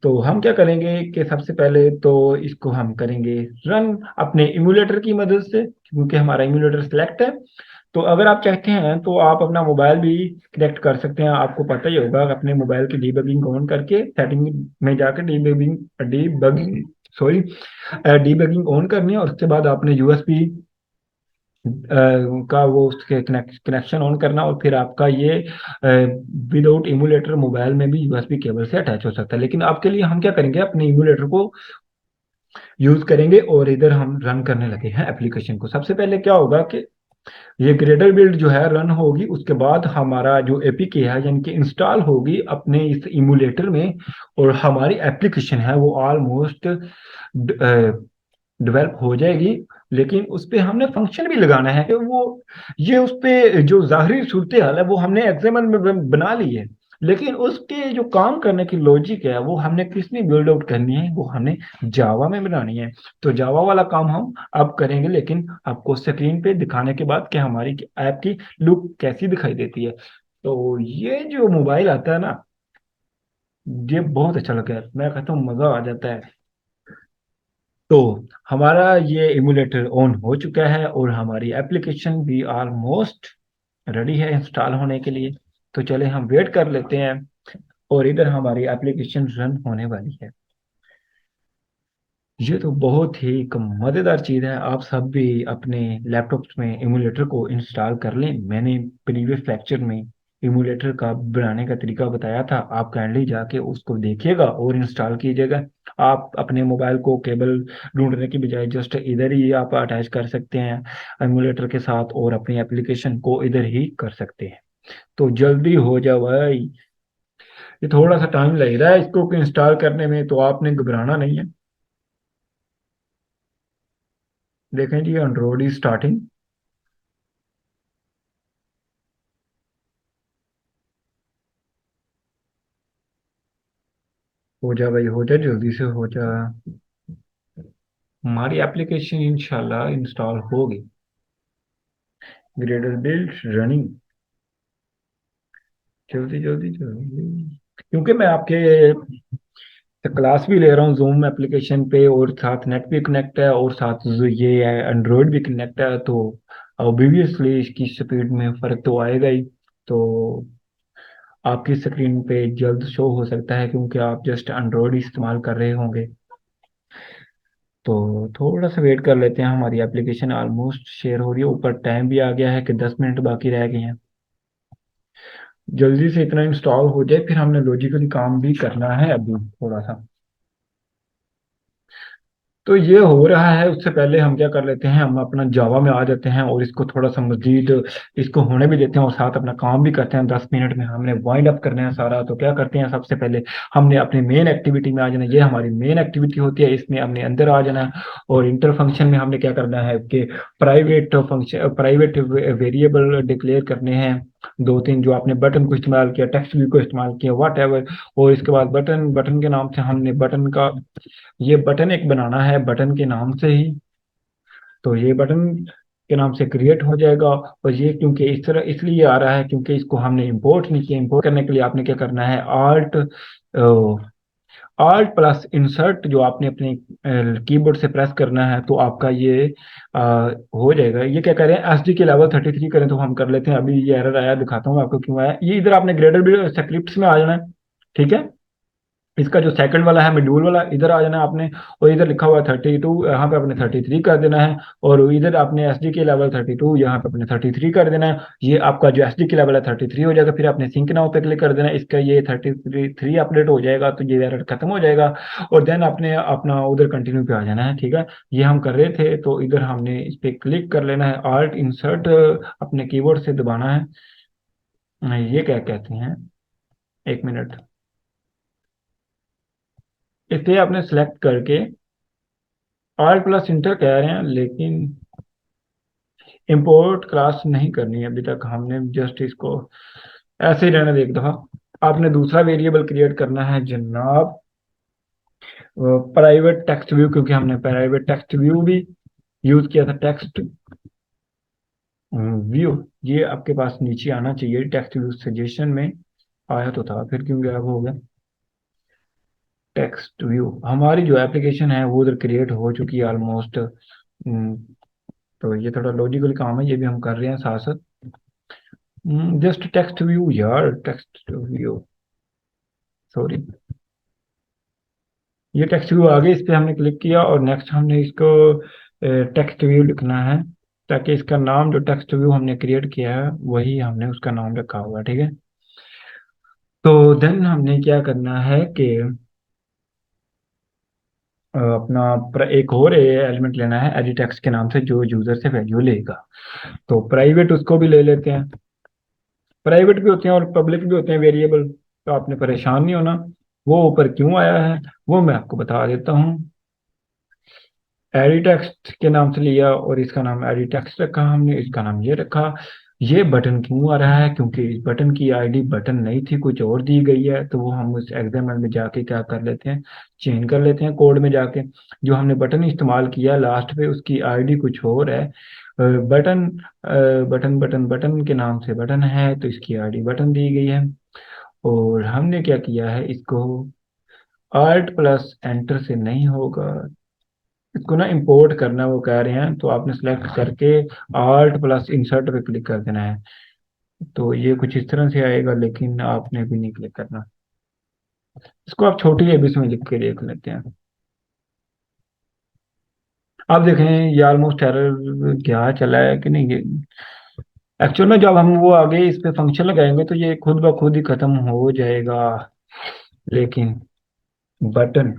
तो हम क्या करेंगे कि सबसे पहले तो इसको हम करेंगे रन अपने इम्यूलेटर की मदद से, क्योंकि हमारा इम्यूलेटर सिलेक्ट है। तो अगर आप चाहते हैं तो आप अपना मोबाइल भी कनेक्ट कर सकते हैं। आपको पता ही होगा, अपने मोबाइल की डीबगिंग ऑन करके सेटिंग में जाकर debugging debugging sorry debugging on करनी है। और उसके बाद आपने यूएसबी का वो उसके कनेक्शन ऑन करना, और फिर आपका ये विदाउट इमुलेटर मोबाइल में भी यूएसबी केबल से अटैच हो सकता है। लेकिन आपके लिए हम क्या करेंगे, अपने इमुलेटर को यूज करेंगे और इधर हम रन करने लगे हैं एप्लीकेशन को। सबसे पहले क्या होगा कि ये ग्रेडर बिल्ड जो है रन होगी, उसके बाद हमारा जो एपीके है यानी कि इंस्टॉल होगी अपने इस इमुलेटर में, और हमारी एप्लीकेशन है वो ऑलमोस्ट डेवलप हो जाएगी। लेकिन उस पे हमने फंक्शन भी लगाना है कि वो, ये उस पे जो ज़ाहिरी सूरत हाल है वो हमने एक्सएमएल में बना ली है, लेकिन उसके जो काम करने की लॉजिक है वो हमने किस में बिल्ड आउट करनी है, वो हमने जावा में बनानी है। तो जावा वाला काम हम अब करेंगे, लेकिन आपको स्क्रीन पे दिखाने के बाद कि हमारी ऐप की लुक कैसी दिखाई देती है। तो ये जो मोबाइल आता है ना, ये बहुत अच्छा लगा है, मैं कहता हूँ मजा आ जाता है। तो हमारा ये इमुलेटर ऑन हो चुका है और हमारी एप्लीकेशन भी ऑलमोस्ट रेडी है इंस्टॉल होने के लिए। तो चले हम वेट कर लेते हैं, और इधर हमारी एप्लीकेशन रन होने वाली है। ये तो बहुत ही एक मज़ेदार चीज़ है, आप सब भी अपने लैपटॉप्स में इमुलेटर को इंस्टॉल कर लें। मैंने प्रीवियस लेक्चर में इमुलेटर का बनाने का तरीका बताया था, आप काइंडली जाके उसको देखिएगा और इंस्टॉल कीजिएगा। आप अपने मोबाइल को केबल ढूंढने की बजाय जस्ट इधर ही आप अटैच कर सकते हैं इमुलेटर के साथ, और अपनी एप्लीकेशन को इधर ही कर सकते हैं। तो जल्दी हो जाओ भाई, ये थोड़ा सा टाइम लग रहा है इसको इंस्टॉल करने में, तो आपने घबराना नहीं है। देखें जी, एंड्रॉइड स्टार्टिंग। हो जा भाई, हो जा, जल्दी से हो जा। हमारी एप्लीकेशन इंशाल्लाह इंस्टॉल होगी। ग्रेडर बिल्ड रनिंग, जल्दी जल्दी जल्दी, क्योंकि मैं आपके क्लास भी ले रहा हूँ जूम एप्लीकेशन पे, और साथ नेट भी कनेक्ट है, और साथ ये एंड्रॉयड भी कनेक्ट है, तो ऑब्वियसली इसकी स्पीड में फर्क तो आएगा ही। तो आपकी स्क्रीन पे जल्द शो हो सकता है क्योंकि आप जस्ट एंड्रॉयड इस्तेमाल कर रहे होंगे। तो थोड़ा सा वेट कर लेते हैं, हमारी एप्लीकेशन ऑलमोस्ट शेयर हो रही है, ऊपर टाइम भी आ गया है कि 10 मिनट बाकी रह गए हैं। जल्दी से इतना इंस्टॉल हो जाए, फिर हमने लॉजिकली काम भी करना है अभी थोड़ा सा। तो ये हो रहा है, उससे पहले हम क्या कर लेते हैं, हम अपना जावा में आ जाते हैं और इसको थोड़ा सा मजीद इसको होने भी देते हैं, और साथ अपना काम भी करते हैं। 10 मिनट में हमने वाइंड अप करना है सारा। तो क्या करते हैं, सबसे पहले हमने अपने मेन एक्टिविटी में आ जाना है। ये हमारी मेन एक्टिविटी होती है, इसमें हमने अंदर आ जाना है। और इंटर फंक्शन में हमने क्या करना है कि private function, private variable declare करने हैं। दो तीन जो आपने बटन को इस्तेमाल किया, टेक्स्ट व्यू को इस्तेमाल किया, वट एवर। और इसके बाद बटन, बटन के नाम से हमने बटन का, ये बटन एक बनाना है बटन के नाम से ही। तो ये बटन के नाम से क्रिएट हो जाएगा। और ये क्योंकि इस तरह इसलिए आ रहा है क्योंकि इसको हमने इंपोर्ट नहीं किया। इंपोर्ट करने के लिए आपने क्या करना है, आल्ट आल्ट प्लस इंसर्ट जो आपने अपने कीबोर्ड से प्रेस करना है, तो आपका ये हो जाएगा। ये क्या करें, एसडी के लेवल 33 करें, तो हम कर लेते हैं। अभी ये एरर आया, दिखाता हूँ आपको क्यों आया। ये इधर आपने ग्रेडर भी स्क्रिप्ट्स में आ जाना है, ठीक है। इसका जो सेकंड वाला है मॉड्यूल वाला, इधर आ जाना है आपने, और इधर लिखा हुआ है 32, यहाँ पे आपने 33 कर देना है। और इधर आपने एस डी के लेवल 32, यहाँ पे अपने 33 कर देना है। ये आपका जो एस डी के लेवल है 33 हो जाएगा। फिर आपने सिंक नाउ पे क्लिक कर देना है, इसका ये 33 अपडेट हो जाएगा, तो ये एरर खत्म हो जाएगा। और देन आपने अपना उधर कंटिन्यू पे आ जाना है, ठीक है। ये हम कर रहे थे, तो इधर हमने इस पे क्लिक कर लेना है, आल्ट इंसर्ट अपने कीबोर्ड से दबाना है। ये क्या कहते हैं, एक मिनट। इसे आपने सेलेक्ट करके ऑल प्लस इंटर कह रहे हैं, लेकिन इंपोर्ट क्लास नहीं करनी है अभी तक। हमने जस्ट इसको ऐसे ही रहने दे एक दफा। आपने दूसरा वेरिएबल क्रिएट करना है जनाब, प्राइवेट टेक्स्ट व्यू, क्योंकि हमने प्राइवेट टेक्स्ट व्यू भी यूज किया था। टेक्स्ट व्यू, ये आपके पास नीचे आना चाहिए, टेक्स्ट व्यू सजेशन में आया तो था, फिर क्यों गायब हो गया। टेक्स्ट व्यू, हमारी जो एप्लीकेशन है वो उधर क्रिएट हो चुकी है ऑलमोस्ट। तो ये थोड़ा लॉजिकल काम है, ये भी हम कर रहे हैं साथ साथ। जस्ट टेक्स्ट व्यू यार, टेक्स्ट व्यू, सॉरी। ये टेक्स्ट व्यू आ गया, इस पे हमने क्लिक किया, और नेक्स्ट हमने इसको टेक्स्ट व्यू लिखना है, ताकि इसका नाम जो टेक्स्ट व्यू हमने क्रिएट किया है वही हमने उसका नाम रखा हुआ है, ठीक है। तो देन हमने क्या करना है कि एक और एलिमेंट लेना है एडिटेक्स्ट के नाम से जो यूजर से वैल्यू लेगा। तो प्राइवेट उसको भी ले लेते हैं। प्राइवेट भी होते हैं और पब्लिक भी होते हैं वेरिएबल, तो आपने परेशान नहीं होना। वो ऊपर क्यों आया है वो मैं आपको बता देता हूँ। एडिटेक्स्ट के नाम से लिया और इसका नाम एडिटेक्स्ट रखा हमने, इसका नाम ये रखा। ये बटन क्यों आ रहा है, क्योंकि इस बटन की आईडी बटन नहीं थी, कुछ और दी गई है, तो वो हम उस एग्जाम्पल में जाके क्या कर लेते हैं, चेंज कर लेते हैं कोड में जाके। जो हमने बटन इस्तेमाल किया लास्ट पे उसकी आईडी कुछ और है। बटन बटन बटन बटन के नाम से बटन है तो इसकी आईडी बटन दी गई है। और हमने क्या किया है, इसको Alt प्लस एंटर से नहीं होगा, इसको ना इंपोर्ट करना है, वो कह रहे हैं, तो आपने सेलेक्ट करके Alt प्लस इंसर्ट पे क्लिक कर देना है। तो ये कुछ इस तरह से आएगा, लेकिन आपने भी नहीं क्लिक करना। इसको आप छोटी एबीसी में लिख के देख लेते हैं। आप देखें ये ऑलमोस्ट एरर क्या चला है कि नहीं। ये एक्चुअल में जब हम वो आगे इस पे फंक्शन लगाएंगे तो ये खुद ब खुद ही खत्म हो जाएगा। लेकिन बटन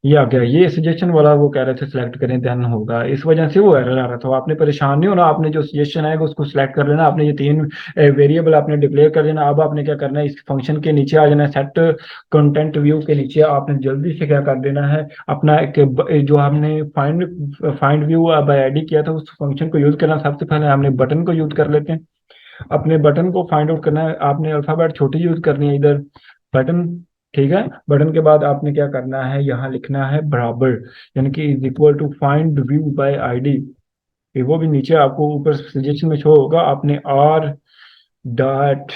ये आ गया, ये सजेशन वाला वो कह रहे थे सिलेक्ट करें देन होगा, इस वजह से वो एरर आ रहा था। आपने परेशान नहीं होना, आपने जो सजेशन आएगा उसको सिलेक्ट कर लेना। आपने ये तीन वेरिएबल आपने डिक्लेयर कर लेना। अब आपने क्या करना है, इस फंक्शन के नीचे आ जाना है, सेट कंटेंट व्यू के नीचे आपने जल्दी से क्या कर देना है, अपना जो हमने फाइंड व्यू बाय आईडी किया था उस फंक्शन को यूज करना। सबसे पहले हमने बटन को यूज कर लेते हैं। अपने बटन को फाइंड आउट करना है, आपने अल्फाबेट छोटी यूज करनी है इधर, बटन। ठीक है, बटन के बाद आपने क्या करना है, यहाँ लिखना है बराबर, यानी कि is equal to find view by ID. वो भी नीचे आपको ऊपर सजेशन में शो होगा। आपने आर डॉट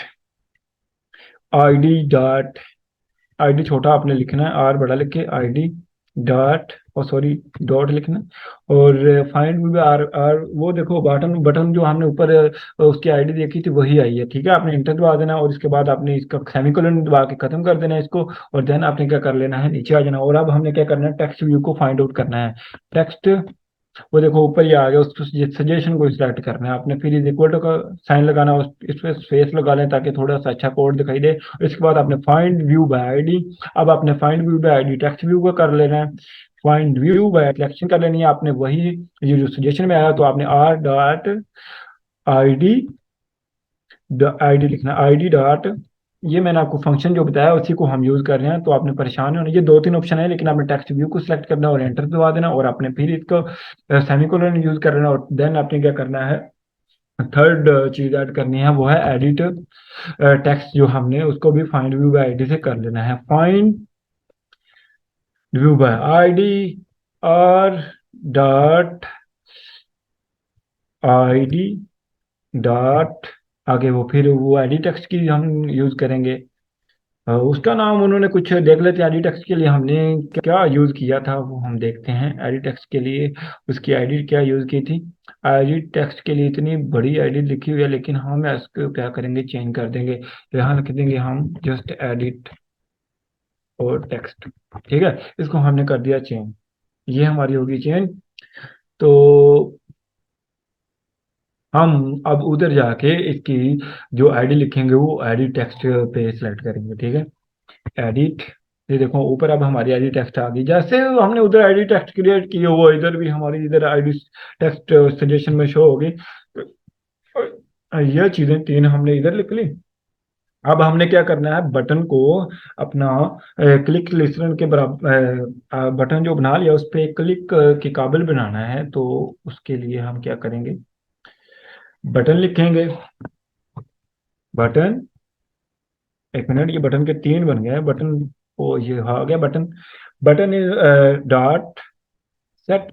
ID आईडी छोटा आपने लिखना है, आर बड़ा लिख के ID डॉट, और सॉरी डॉट लिखना है। और फाइंड भी आर आर वो देखो बटन बटन जो हमने ऊपर उसकी आईडी देखी थी वही आई है। ठीक है, आपने इंटर दबा देना और इसके बाद आपने इसका सेमीकोलन दबा के खत्म कर देना है इसको। और देन आपने क्या कर लेना है, नीचे आ जाना। और अब हमने क्या करना है, टेक्स्ट व्यू को फाइंड आउट करना है। टेक्स्ट वो देखो ऊपर ही आ गया, उस सजेशन को सिलेक्ट करना है आपने, फिर इज इक्वल टू का साइन लगाना, उस इस पे स्पेस लगा लें ताकि थोड़ा सा अच्छा कोड दिखाई दे। इसके बाद आपने फाइंड व्यू बाय आईडी, अब आपने find view by ID text view का कर लेना है। फाइंड व्यू बाय सिलेक्शन कर लेनी है आपने, वही ये जो सजेशन में आया तो आपने आर डॉट आईडी आईडी लिखना, आईडी डॉट, ये मैंने आपको फंक्शन जो बताया उसी को हम यूज कर रहे हैं, तो आपने परेशान नहीं होना। ये दो तीन ऑप्शन है, लेकिन आपने टेक्स्ट व्यू को सिलेक्ट करना और एंटर दबा देना, और आपने फिर इसको सेमीकोलन यूज करना, और देन आपने क्या करना है, थर्ड चीज ऐड करनी है, वो है एडिट टेक्स्ट। जो हमने उसको भी फाइंड व्यू बाय आईडी से कर लेना है। फाइंड व्यू बाय आईडी और डॉट आईडी डॉट, आगे वो फिर वो आईडी टेक्स्ट की हम यूज करेंगे। उसका नाम उन्होंने कुछ देख लेते हैं। एडिटेक्स के लिए हमने क्या यूज किया था वो हम देखते हैं। एडिटेक्स के लिए उसकी आईडी क्या यूज की थी। एडिटेक्स के लिए इतनी बड़ी आईडी लिखी हुई है, लेकिन हम इसको क्या करेंगे, चेंज कर देंगे। यहाँ लिख देंगे हम जस्ट एडिट और टेक्स्ट। ठीक है, इसको हमने कर दिया चेंज, ये हमारी होगी चेंज। तो हम अब उधर जाके इसकी जो आईडी लिखेंगे वो आईडी टेक्स्ट पे सिलेक्ट करेंगे। ठीक है, एडिट, ये देखो ऊपर अब हमारी आईडी टेक्स्ट आ गई। जैसे हमने उधर आईडी टेक्स्ट क्रिएट की वो इधर भी हमारी इधर आईडी टेक्स्ट सजेशन में शो होगी। ये चीजें तीन हमने इधर लिख ली। अब हमने क्या करना है, बटन को अपना क्लिक लिस्टनर के बराबर बटन जो बना लिया उस पर क्लिक के काबिल बनाना है। तो उसके लिए हम क्या करेंगे, बटन लिखेंगे। बटन, एक मिनट, ये बटन के तीन बन गए हैं बटन। ओ ये आ गया button. Button is dot set,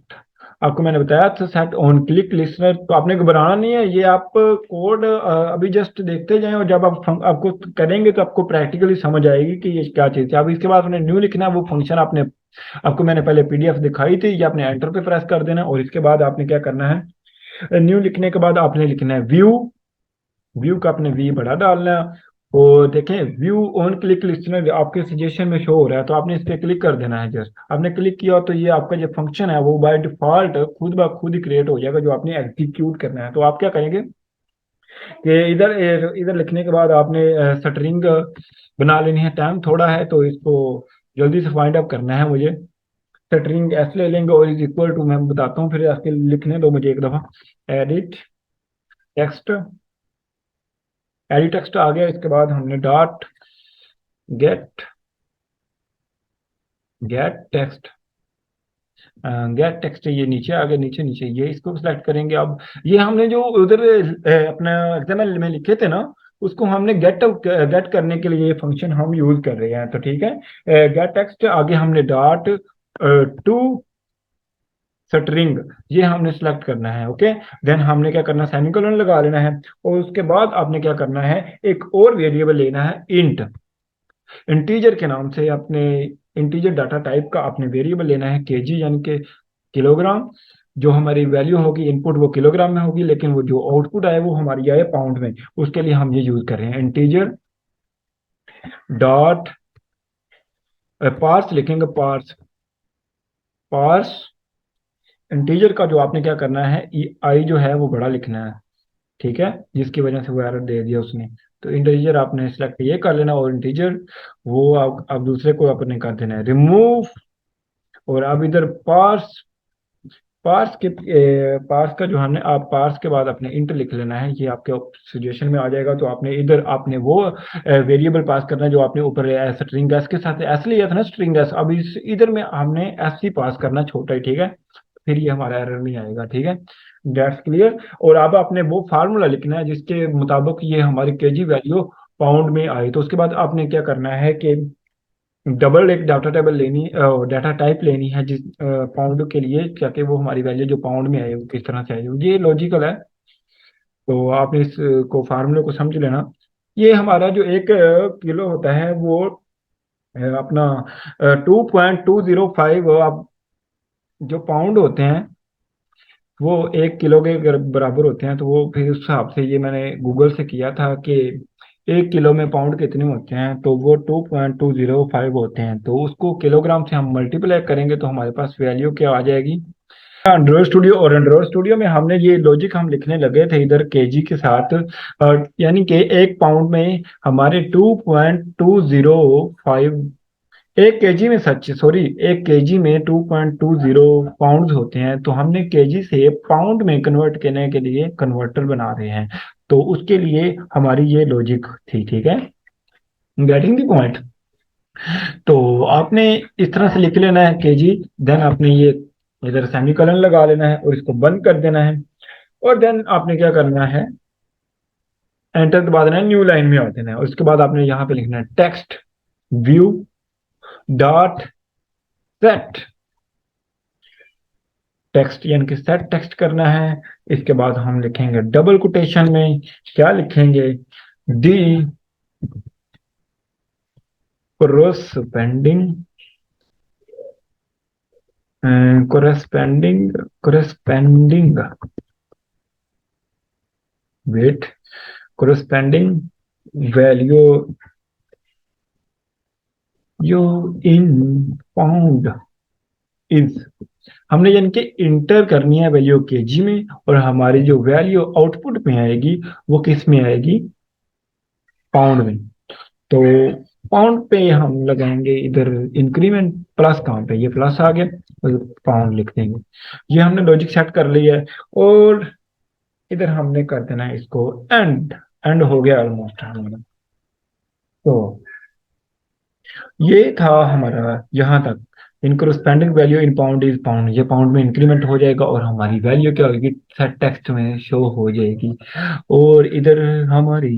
आपको मैंने बताया था सेट ऑन क्लिक लिसनर। तो आपने घबराना नहीं है, ये आप कोड अभी जस्ट देखते जाएं, और जब आप आपको करेंगे तो आपको प्रैक्टिकली समझ आएगी कि ये क्या चीज़ है। अब इसके बाद आपने न्यू लिखना है, वो फंक्शन आपने, आपको मैंने पहले पीडीएफ दिखाई थी, ये आपने एंटर पे प्रेस कर देना। और इसके बाद आपने क्या करना है, न्यू लिखने के बाद आपने लिखना है व्यू, व्यू का आपने वी बड़ा डालना है। और देखें व्यू ऑन क्लिक लिस्टनर आपके सजेशन में शो हो रहा है, तो आपने इस पर क्लिक कर देना है। जस्ट आपने क्लिक किया तो ये आपका जो फंक्शन है वो बाय डिफॉल्ट खुद ब खुद ही क्रिएट हो जाएगा, जो आपने एग्जीक्यूट करना है। तो आप क्या करेंगे कि इधर इधर लिखने के बाद आपने स्ट्रिंग बना लेनी है। टाइम थोड़ा है तो इसको जल्दी से फाइंड आउट करना है मुझे। स्ट्रिंग एस ले लेंगे और इज इक्वल टू, मैं बताता हूँ फिर, आपके लिखने दो मुझे एक दफा। एडिट टेक्स्ट, एडिट टेक्स्ट आ गया। इसके बाद हमने dot gate, gate text, gate text, ये नीचे आ गया, नीचे नीचे ये इसको सिलेक्ट करेंगे। अब ये हमने जो उधर अपना एग्जाम्पल में लिखे थे ना, उसको हमने गेट गेट करने के लिए ये फंक्शन हम यूज कर रहे हैं। तो ठीक है, गेट टेक्स्ट आगे हमने डॉट टू स्ट्रिंग, ये हमने सिलेक्ट करना है। ओके, देन हमने क्या करना है, सेमीकोलन लगा लेना है। और उसके बाद आपने क्या करना है, एक और वेरिएबल लेना है इंट, इंटीजर के नाम से अपने, इंटीजर डाटा टाइप का आपने वेरिएबल लेना है केजी, यानी कि किलोग्राम। जो हमारी वैल्यू होगी इनपुट वो किलोग्राम में होगी, लेकिन वो जो आउटपुट आए वो हमारी आए पाउंड में। उसके लिए हम ये यूज कर रहे हैं इंटीजर डॉट पार्स, लिखेंगे पार्स, पार्स इंटीजर का जो आपने क्या करना है, आई जो है वो बड़ा लिखना है। ठीक है, जिसकी वजह से वो एरर दे दिया उसने। तो इंटीजर आपने सिलेक्ट ये कर लेना, और इंटीजर वो अब दूसरे को आपने कर देना है रिमूव। और अब इधर पार्स, पार्स के पार्स का जो हमने, आप पार्स के बाद अपने इंट लिख लेना है। ये आपके सिचुएशन में आ जाएगा। तो आपने इधर आपने वो वेरिएबल पास करना है जो आपने ऊपर स्ट्रिंग एस के साथ एस लिया था ना, स्ट्रिंग एस। अब इस इधर में हमने एस ही पास करना, छोटा ही। ठीक है, फिर ये हमारा एरर नहीं आएगा। ठीक है, दैट्स क्लियर। और अब आपने वो फार्मूला लिखना है जिसके मुताबिक ये हमारी केजी वैल्यू पाउंड में आई। तो उसके बाद आपने क्या करना है कि डबल एक डाटा टेबल लेनी, डाटा टाइप लेनी है जिस पाउंड के लिए, ताकि वो हमारी वैल्यू जो पाउंड में आए वो किस तरह से आए। ये लॉजिकल है। तो आपने इस को फार्मूले को समझ लेना। ये हमारा जो एक किलो होता है वो अपना 2.205, आप जो पाउंड होते हैं वो 1 किलो के बराबर होते हैं। तो वो फिर उस हिसाब से, ये मैंने गूगल से किया था कि 1 किलो में पाउंड कितने होते हैं, तो वो 2.205 होते हैं। तो उसको किलोग्राम से हम मल्टीप्लाई करेंगे तो हमारे पास वैल्यू क्या आ जाएगी, एंड्रॉइड स्टूडियो। और एंड्रॉइड स्टूडियो में हमने ये लॉजिक हम लिखने लगे थे इधर केजी के साथ, यानी कि 1 पाउंड में हमारे 2.205, 1 केजी में, सच सॉरी, 1 केजी में 2.20 पाउंड होते हैं। तो हमने केजी से पाउंड में कन्वर्ट करने के लिए कन्वर्टर बना रहे हैं। तो उसके लिए हमारी ये लॉजिक थी। ठीक है, गेटिंग द पॉइंट। तो आपने इस तरह से लिख लेना है केजी, देन आपने ये इधर सेमीकोलन लगा लेना है और इसको बंद कर देना है। और देन आपने क्या करना है, एंटर दबा देना है, न्यू लाइन में आ देना है। और उसके बाद आपने यहाँ पे लिखना है text view dot set text, यानी कि सेट टेक्स्ट करना है। इसके बाद हम लिखेंगे डबल कोटेशन में, क्या लिखेंगे, the corresponding, corresponding, corresponding weight, corresponding value you in pound is, हमने यानी कि इंटर करनी है वैल्यू केजी में, और हमारी जो वैल्यू आउटपुट में आएगी वो किस में आएगी, पाउंड में। तो पाउंड पे हम लगाएंगे इधर इंक्रीमेंट, प्लस कहाँ पे, ये प्लस आ गया, तो पाउंड लिख देंगे। ये हमने लॉजिक सेट कर लिया है। और इधर हमने कर देना है इसको एंड, एंड हो गया ऑलमोस्ट हमारा। तो ये था हमारा यहाँ तक। इन corresponding value in pound is pound, ये पाउंड में इंक्रीमेंट हो जाएगा और हमारी वैल्यू क्या होगी, सेट टेक्स्ट में शो हो जाएगी। और इधर हमारी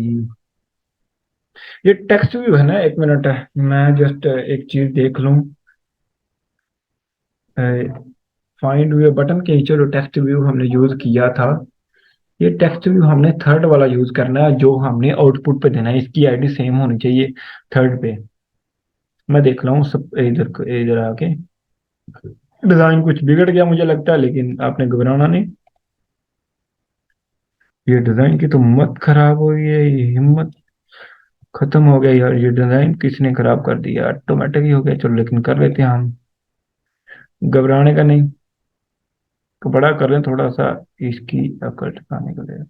ये टेक्स्ट व्यू है ना, 1 मिनट है, मैं जस्ट एक चीज देख लूं। फाइंड व्यू बटन के नीचे जो टेक्स्ट व्यू हमने यूज किया था, ये टेक्स्ट व्यू हमने थर्ड वाला यूज करना है जो हमने आउटपुट पे देना है। इसकी आईडी सेम होनी चाहिए थर्ड पे। मैं देख रहा हूँ सब, इधर इधर आके डिजाइन कुछ बिगड़ गया मुझे लगता है, लेकिन आपने घबराना नहीं। ये डिजाइन की तो मत खराब हुई है, ये हिम्मत खत्म हो गया यार। ये डिजाइन किसने खराब कर दिया, ऑटोमेटिक ही हो गया। चलो लेकिन कर लेते हैं हम, घबराने का नहीं। बड़ा कर रहे हैं थोड़ा सा, इसकी अकल ठिकाने के लिए।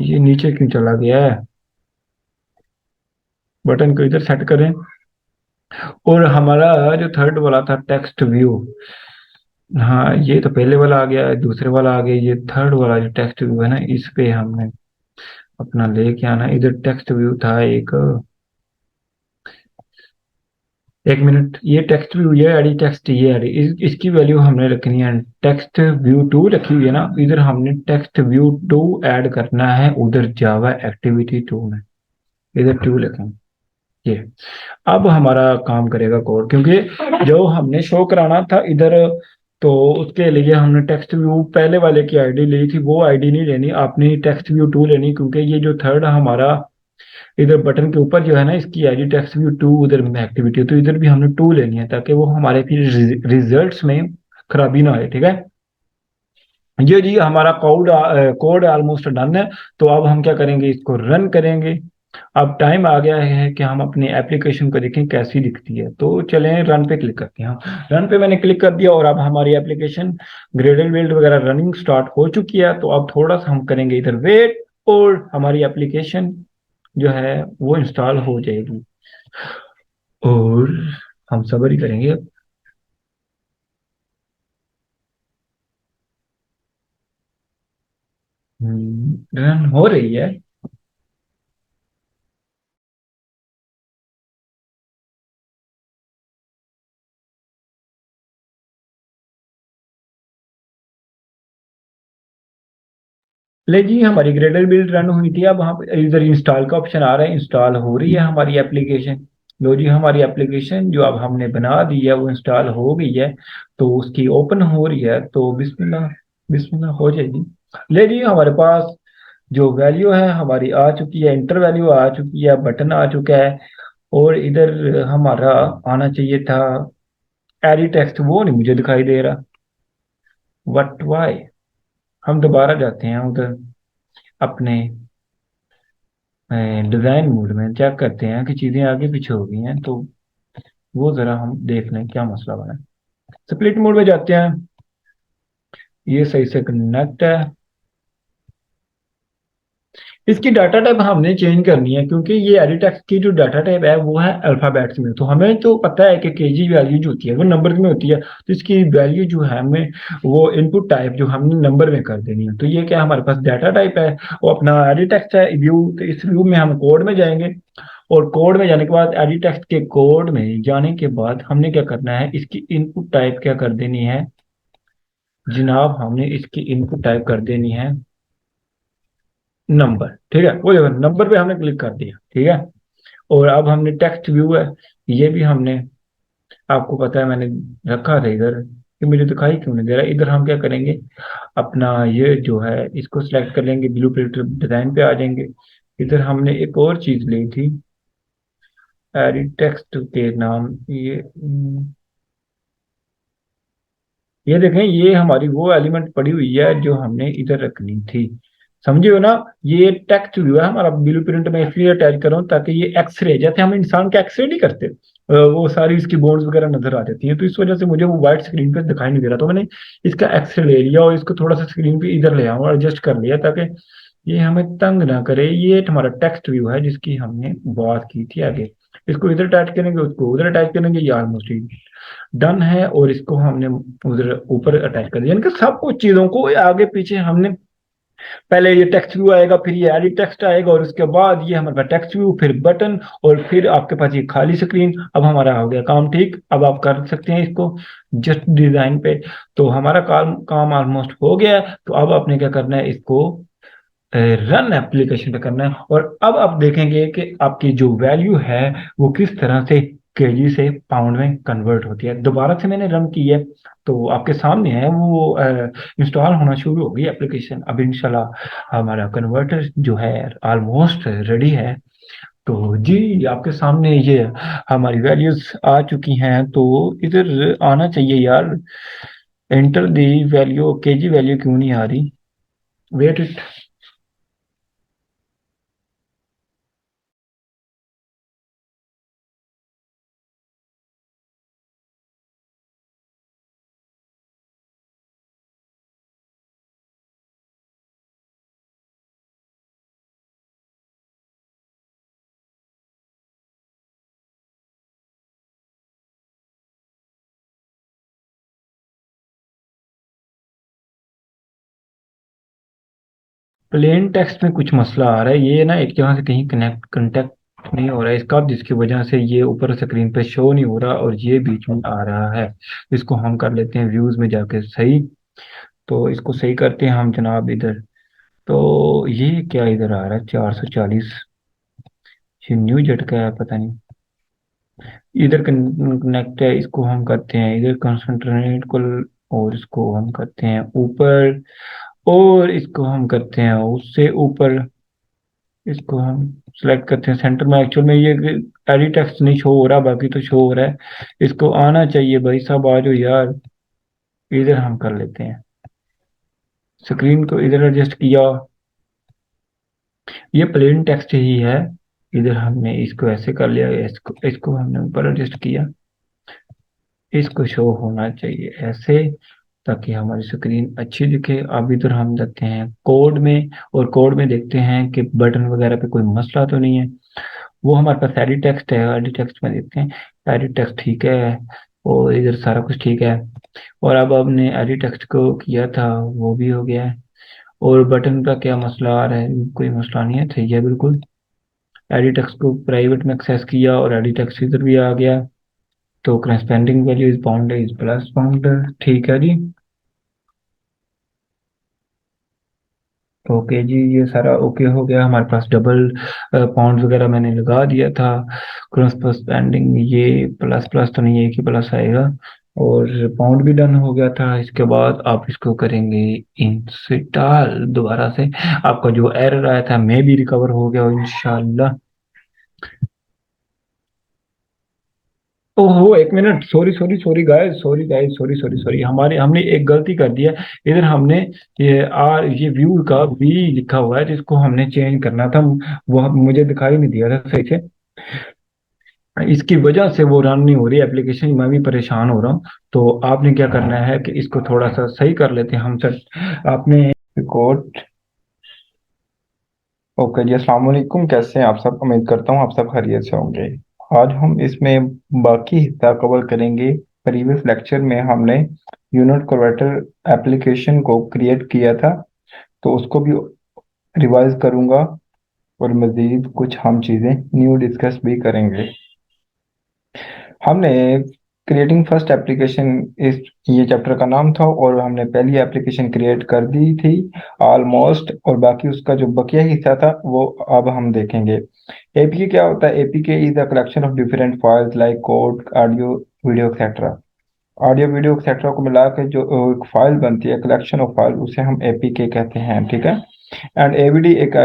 ये नीचे क्यों चला गया है, बटन को इधर सेट करें। और हमारा जो थर्ड वाला था टेक्स्ट व्यू, हाँ ये तो पहले वाला आ गया, दूसरे वाला आ गया, ये थर्ड वाला जो टेक्स्ट व्यू है ना, इस पे हमने अपना लेके आना। इधर टेक्स्ट व्यू था एक, एक मिनट, ये टेक्स्ट व्यू, ये आईडी टेक्स्ट, ये आईडी इसकी वैल्यू हमने रखनी है टेक्स्ट व्यू टू रखी हुई है ना, इधर हमने टेक्स्ट व्यू टू ऐड करना है उधर जावा एक्टिविटी टू में, इधर टू लिखें। ये अब हमारा काम करेगा कोड, क्योंकि जो हमने शो कराना था इधर, तो उसके लिए हमने टेक्स्ट व्यू पहले वाले की आईडी ली थी, वो आईडी नहीं लेनी, आपने टेक्स्ट व्यू टू लेनी, क्योंकि ये जो थर्ड हमारा इधर बटन के ऊपर जो है ना, इसकी आईडी टेक्स्ट व्यू टू उधर में एक्टिविटी है, तो इधर भी हमने टू लेनी है ताकि वो हमारे फिर रिजल्ट्स में खराबी ना आए, ठीक है। ये जी हमारा कोड कोड ऑलमोस्ट डन है। तो अब हम क्या करेंगे, इसको रन करेंगे। अब टाइम आ गया है कि हम अपनी एप्लीकेशन को देखें कैसी दिखती है, तो चलें रन पे क्लिक करते हैं। रन पे मैंने क्लिक कर दिया और अब हमारी एप्लीकेशन ग्रेडल बिल्ड वगैरह रनिंग स्टार्ट हो चुकी है। तो अब थोड़ा सा हम करेंगे इधर वेट, और हमारी एप्लीकेशन जो है वो इंस्टॉल हो जाएगी, और हम सब्र ही करेंगे। रन हो रही है। ले जी हमारी ग्रेडल बिल्ड रन हुई थी, अब वहाँ पे इधर इंस्टॉल का ऑप्शन आ रहा है, इंस्टॉल हो रही है हमारी एप्लीकेशन। लो जी हमारी एप्लीकेशन जो अब हमने बना दी है वो इंस्टॉल हो गई है, तो उसकी ओपन हो रही है, तो बिस्मिल्लाह, बिस्मिल्लाह हो जाएगी। ले जी हमारे पास जो वैल्यू है हमारी आ चुकी है, इंटर वैल्यू आ चुकी है, बटन आ चुका है, और इधर हमारा आना चाहिए था एडी टेक्स्ट, वो नहीं मुझे दिखाई दे रहा, वट वाई। हम दोबारा जाते हैं उधर अपने डिजाइन मोड में, चेक करते हैं कि चीजें आगे पीछे हो गई हैं, तो वो जरा हम देख लें क्या मसला बना है। स्प्लिट मोड में जाते हैं, ये सही से कनेक्ट है। इसकी डाटा टाइप हमने चेंज करनी है, क्योंकि ये एडिटेक्स की जो डाटा टाइप है वो है अल्फाबेट्स में, तो हमें तो पता है कि केजी वैल्यू जो होती है वो नंबर में होती है, तो इसकी वैल्यू जो है हमें वो इनपुट टाइप जो हमने नंबर में कर देनी है। तो ये क्या हमारे पास डाटा टाइप है, वो अपना एडिटेक्स है व्यू, तो इस व्यू में हम कोड में जाएंगे, और कोड में जाने के बाद एडिटेक्स के कोड में जाने के बाद हमने क्या करना है, इसकी इनपुट टाइप क्या कर देनी है जनाब, हमने इसकी इनपुट टाइप कर देनी है नंबर, ठीक है। वो देखो नंबर पे हमने क्लिक कर दिया, ठीक है। और अब हमने टेक्स्ट व्यू है, ये भी हमने, आपको पता है मैंने रखा था इधर, कि मुझे दिखाई क्यों नहीं दे रहा। इधर हम क्या करेंगे, अपना ये जो है इसको सिलेक्ट कर लेंगे, ब्लू प्रिंटर डिजाइन पे आ जाएंगे। इधर हमने एक और चीज ली थी, एडिट टेक्स्ट के नाम, ये देखें, ये हमारी वो एलिमेंट पड़ी हुई है जो हमने इधर रखनी थी, समझे हो ना। ये टेक्स्ट व्यू है हमारा, ब्लू प्रिंट में इसलिए अटैच कर रहा हूँ ताकि ये एक्सरे, जैसे हम इंसान के एक्सरे नहीं करते, वो सारी इसकी बोन्स वगैरह नजर आ जाती हैं, तो इस वजह से मुझे वो व्हाइट स्क्रीन पे दिखाई नहीं दे रहा, तो मैंने इसका एक्सरे ले लिया और इसको थोड़ा सा स्क्रीन पे इधर ले आऊँ और एडजस्ट कर लिया ताकि ये हमें तंग ना करे। ये हमारा टेक्स्ट व्यू है जिसकी हमने बात की थी आगे, इसको इधर अटैच करेंगे, उसको उधर अटैच करेंगे, ये ऑलमोस्ट डन है। और इसको हमने उधर ऊपर अटैच कर दिया, यानी कि सब कुछ चीजों को आगे पीछे हमने, पहले ये टेक्स्ट व्यू आएगा, फिर ये एडिट टेक्स्ट आएगा, और उसके बाद ये हमारे पास टेक्स्ट व्यू, फिर बटन, और फिर आपके पास ये खाली स्क्रीन। अब हमारा हो गया काम ठीक, अब आप कर सकते हैं इसको जस्ट डिजाइन पे। तो हमारा काम काम ऑलमोस्ट हो गया है। तो अब आपने क्या करना है, इसको रन एप्लीकेशन पे करना है, और अब आप देखेंगे कि आपकी जो वैल्यू है वो किस तरह से केजी से पाउंड में कन्वर्ट होती है। दोबारा से मैंने रन की है, तो आपके सामने है वो इंस्टॉल होना शुरू हो गई एप्लीकेशन। अब इंशाल्लाह हमारा कन्वर्टर जो है ऑलमोस्ट रेडी है। तो जी आपके सामने ये हमारी वैल्यूज आ चुकी हैं, तो इधर आना चाहिए यार, enter the value, KG value क्यों नहीं आ रही, वेट इट। प्लेन टेक्स्ट में कुछ मसला आ रहा है, ये ना एक जगह से कहीं कनेक्ट कंटेक्ट नहीं हो रहा है इसका, जिसकी वजह से ये ऊपर स्क्रीन पे शो नहीं हो रहा और ये बीच में आ रहा है। इसको हम कर लेते हैं व्यूज में जाके सही। तो इसको सही करते हैं हम जनाब इधर। तो ये क्या इधर आ रहा है 440, ये न्यू जेट का है पता नहीं। इधर कनेक्ट है, इसको हम करते हैं इधर कंसंट्रेट को, और इसको हम करते हैं ऊपर, और इसको हम करते हैं उससे ऊपर। इसको हम सिलेक्ट करते हैं सेंटर में। एक्चुअल में ये एडिट टेक्स्ट नहीं शो हो रहा, बाकी तो शो हो रहा है। इसको आना चाहिए भाई साहब, आ जाओ यार। इधर हम कर लेते हैं, स्क्रीन को इधर एडजस्ट किया। ये प्लेन टेक्स्ट ही है। इधर हमने इसको ऐसे कर लिया, इसको इसको हमने ऊपर एडजस्ट किया। इसको शो होना चाहिए ऐसे, ताकि हमारी स्क्रीन अच्छी दिखे। अब इधर हम जाते हैं कोड में, और कोड में देखते हैं कि बटन वगैरह पे कोई मसला तो नहीं है। वो हमारे पास एडिट टेक्स्ट है, एडिट टेक्स्ट में देखते हैं। एडिट टेक्स्ट ठीक है, और इधर सारा कुछ ठीक है। और अब हमने एडिट टेक्स्ट को किया था, वो भी हो गया है। और बटन का क्या मसला आ रहा है, कोई मसला नहीं है, सही है बिल्कुल। एडिट टेक्स्ट को प्राइवेट में एक्सेस किया और एडिट टेक्स्ट इधर भी आ गया। तो corresponding value is bound is plus bound, ठीक है जी। ओके जी, ये सारा ओके हो गया। हमारे पास डबल पाउंड वगैरह मैंने लगा दिया था। क्रॉस प्लस पेंडिंग, ये प्लस प्लस तो नहीं है, एक ही प्लस आएगा। और पाउंड भी डन हो गया था। इसके बाद आप इसको करेंगे इंस्टॉल दोबारा से। आपका जो एरर आया था मैं भी रिकवर हो गया इंशाल्लाह। ओहो, एक minute, sorry sorry sorry guys, sorry guys, sorry sorry sorry, हमारे हमने एक गलती कर दिया। इधर हमने ये व्यू का वी लिखा हुआ है, जिसको हमने चेंज करना था। वो मुझे दिखाई नहीं दिया था सही से। इसकी वजह से वो रन नहीं हो रही एप्लीकेशन, मैं भी परेशान हो रहा हूँ। तो आपने क्या करना है कि इसको थोड़ा सा सही कर लेते हैं हम सर। आपने रिकॉर्ड। ओके जी, अस्सलाम वालेकुम, कैसे हैं आप सब? उम्मीद करता हूँ आप सब खैरियत से होंगे। आज हम इसमें बाकी हिस्सा कवर करेंगे। प्रीवियस लेक्चर में हमने यूनिट कन्वर्टर एप्लीकेशन को क्रिएट किया था, तो उसको भी रिवाइज करूंगा, और मज़ीद कुछ हम चीज़ें न्यू डिस्कस भी करेंगे। हमने क्रिएटिंग फर्स्ट एप्लीकेशन, इस ये चैप्टर का नाम था, और हमने पहली एप्लीकेशन क्रिएट कर दी थी ऑलमोस्ट, और बाकी उसका जो बकिया हिस्सा था वो अब हम देखेंगे। एपीके क्या होता है? APK is the collection of different files like code, audio, video etcetera. Audio video etcetera को मिला के जो एक फाइल बनती है, कलेक्शन ऑफ फाइल, उसे हम एपीके कहते हैं, ठीक है। एंड एवीडी एक